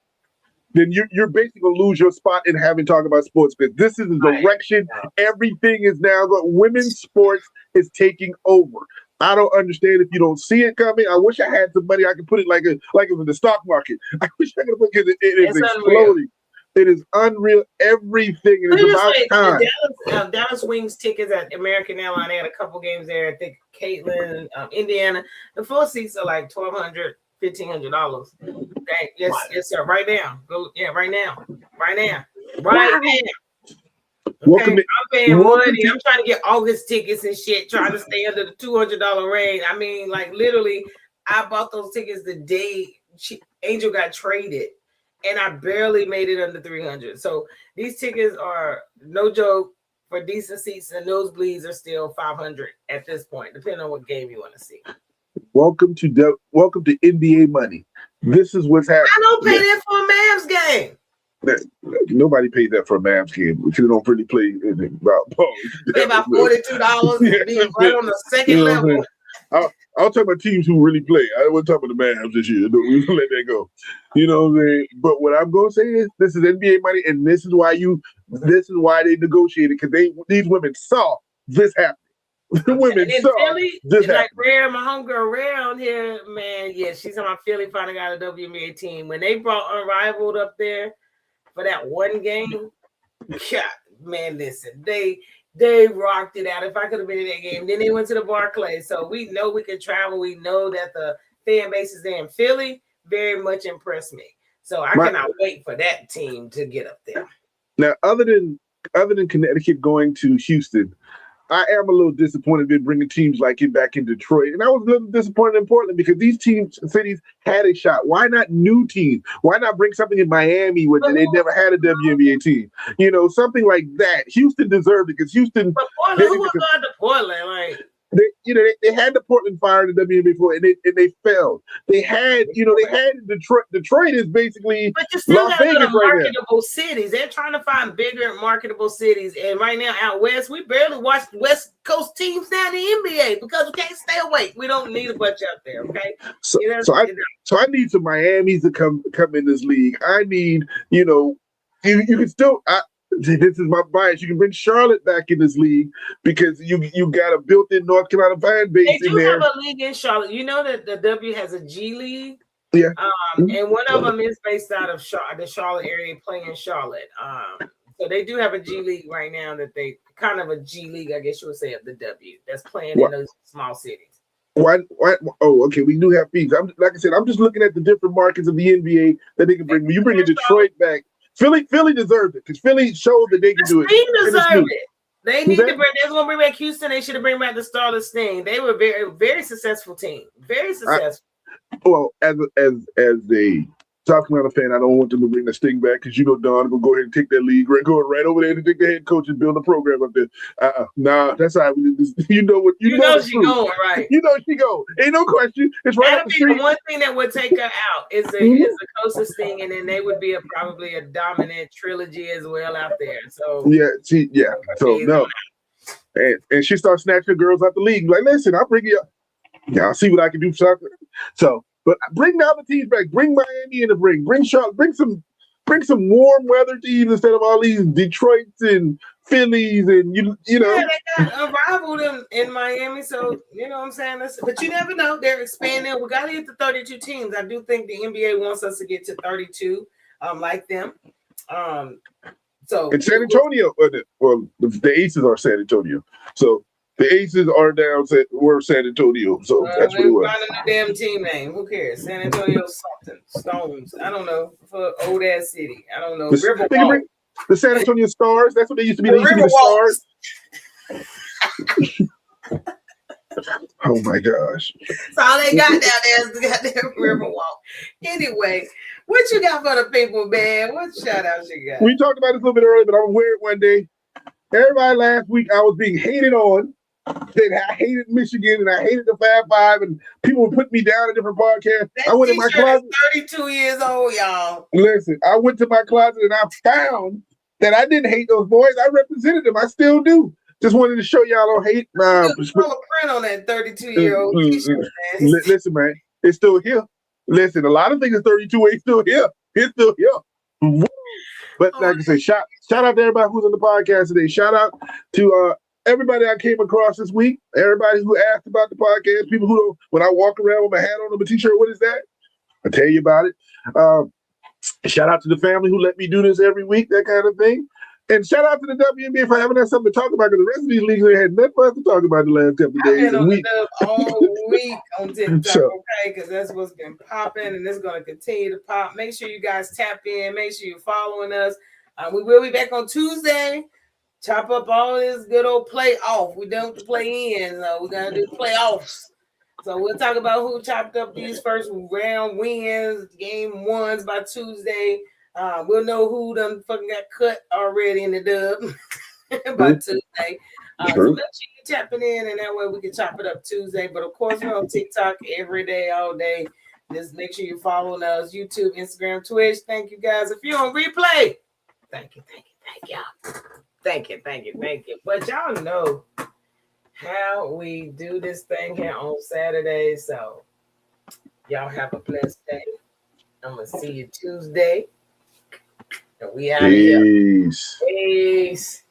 then you're basically gonna lose your spot in having talk about sports because this is the direction everything is now going. Women's sports is taking over. I don't understand if you don't see it coming. I wish I had some money I could put it like it was in the stock market. I wish I could put it. It is exploding. It is unreal. Everything. It is about time. Dallas Wings tickets at American Airlines. They had a couple games there. I think Caitlin, Indiana. The full seats are like $1,200, $1,500. Yes, sir. Right now. Go. Yeah, right now. Right now. Okay, I'm paying money. I'm trying to get August tickets and shit, trying to stay under the $200 range. I mean, like literally, I bought those tickets the day Angel got traded, and I barely made it under 300. So these tickets are no joke for decent seats, and nosebleeds are still 500 at this point, depending on what game you want to see. Welcome to NBA money. This is what's happening. I don't pay that for a Mavs game. Nobody paid that for a Mavs game, which you don't really play anything about. Pay about $42 and be right on the second level. I'll talk about teams who really play. I wasn't talking about the Mavs this year. We let that go. You know what I'm saying? But what I'm gonna say is this is NBA money, and this is why they negotiated, because these women saw this happen. The women saw Philly, this happen. Like Rare, my homegirl Rare on here, man. Yeah, she's on my Philly finally got a WNBA team. When they brought Unrivaled up there for that one game, God, man, listen, they rocked it out. If I could have been in that game, then they went to the Barclays. So we know we can travel. We know that the fan base is there in Philly. Very much impressed me. So I cannot wait for that team to get up there. Now, other than Connecticut going to Houston, I am a little disappointed in bringing teams like it back in Detroit. And I was a little disappointed in Portland because these cities had a shot. Why not new teams? Why not bring something in Miami where they never had a WNBA team? You know, something like that. Houston deserved it because Houston. But Portland, who was going to Portland? Like, they had the Portland Fire in the WNBA before, and they failed. They had Detroit. Detroit is basically but you still Las got Vegas right marketable cities. They're trying to find bigger marketable cities, and right now out west, we barely watch West Coast teams down in the NBA because we can't stay awake. We don't need a bunch out there. Okay, so I need some Miamis to come in this league. I need you can still. This is my bias. You can bring Charlotte back in this league because you got a built-in North Carolina fan base in there. They do have a league in Charlotte. You know that the W has a G League. Yeah. And one of them is based out of the Charlotte area, playing in Charlotte. So they do have a G League right now that they kind of a G League, I guess you would say, of the W that's playing in those small cities. Why? Oh, okay. We do have fees. Like I said, I'm just looking at the different markets of the NBA that they can bring. When you bring Detroit back. Philly deserved it because Philly showed that they can do it. Sting deserved it. They need to bring. They're going to bring back Houston. They should have bring back the Starlet Sting. They were very, very successful team. Very successful. Well, as a South Carolina fan, I don't want them to bring the Sting back because Don will go ahead and take that league, go right over there to take the head coach and build a program up there. Nah, that's how we do this. You know she going right. You know she go. Ain't no question. It's right up the street. The one thing that would take her out is the closest thing, and then they would be probably a dominant trilogy as well out there. So So no, and she starts snatching girls out the league. Like, listen, I'll bring you up. Yeah, I'll see what I can do for soccer. So. But bring the other teams back. Bring Miami in the ring. Bring Charlotte. Bring some warm weather teams instead of all these Detroits and Phillies and you know. Yeah, they got a rival in Miami, so you know what I'm saying. But you never know. They're expanding. We got to get to 32 teams. I do think the NBA wants us to get to 32, like them. So in San Antonio, the Aces are San Antonio. So. The Aces are down. We're San Antonio, so that's what it was. Find a new damn team name. Who cares? San Antonio something Stones. I don't know. For old ass city. I don't know. The San Antonio Stars. That's what they used to be. They used to be the Stars. Oh my gosh! That's all they got down there is the goddamn Riverwalk. Anyway, what you got for the people, man? What shout outs you got? We talked about this a little bit earlier, but I'm weird one day. Everybody last week I was being hated on. That I hated Michigan and I hated the Fab Five and people would put me down in different podcasts. I went in my closet. 32 years old, y'all. Listen, I went to my closet and I found that I didn't hate those boys. I represented them. I still do. Just wanted to show y'all don't hate. Throw a print on that 32-year-old t-shirt, man. Listen, man, it's still here. Listen, a lot of things 32 ain't still here. It's still here. But like I say, shout out to everybody who's on the podcast today. Shout out to everybody I came across this week. Everybody who asked about the podcast. People who don't, when I walk around with my hat on and a t-shirt, what is that? I tell you about it. Shout out to the family who let me do this every week, that kind of thing. And shout out to the WNBA for having us something to talk about, because the rest of these leagues ain't had nothing for us to talk about the last couple of days. I've been on the dub all week on TikTok, okay? Because that's what's been popping, and it's going to continue to pop. Make sure you guys tap in. Make sure you're following us. We will be back on Tuesday. Chop up all this good old playoff. We done with the play in, so we're going to do playoffs. So we'll talk about who chopped up these first round wins, game ones by Tuesday. We'll know who done fucking got cut already in the dub by Tuesday. So make sure you're tapping in, and that way we can chop it up Tuesday. But of course, we're on TikTok every day, all day. Just make sure you're following us, YouTube, Instagram, Twitch. Thank you guys. If you're on replay, thank you. Thank you. But y'all know how we do this thing here on Saturday. So y'all have a blessed day. I'm going to see you Tuesday. And we out of here. Peace. Peace.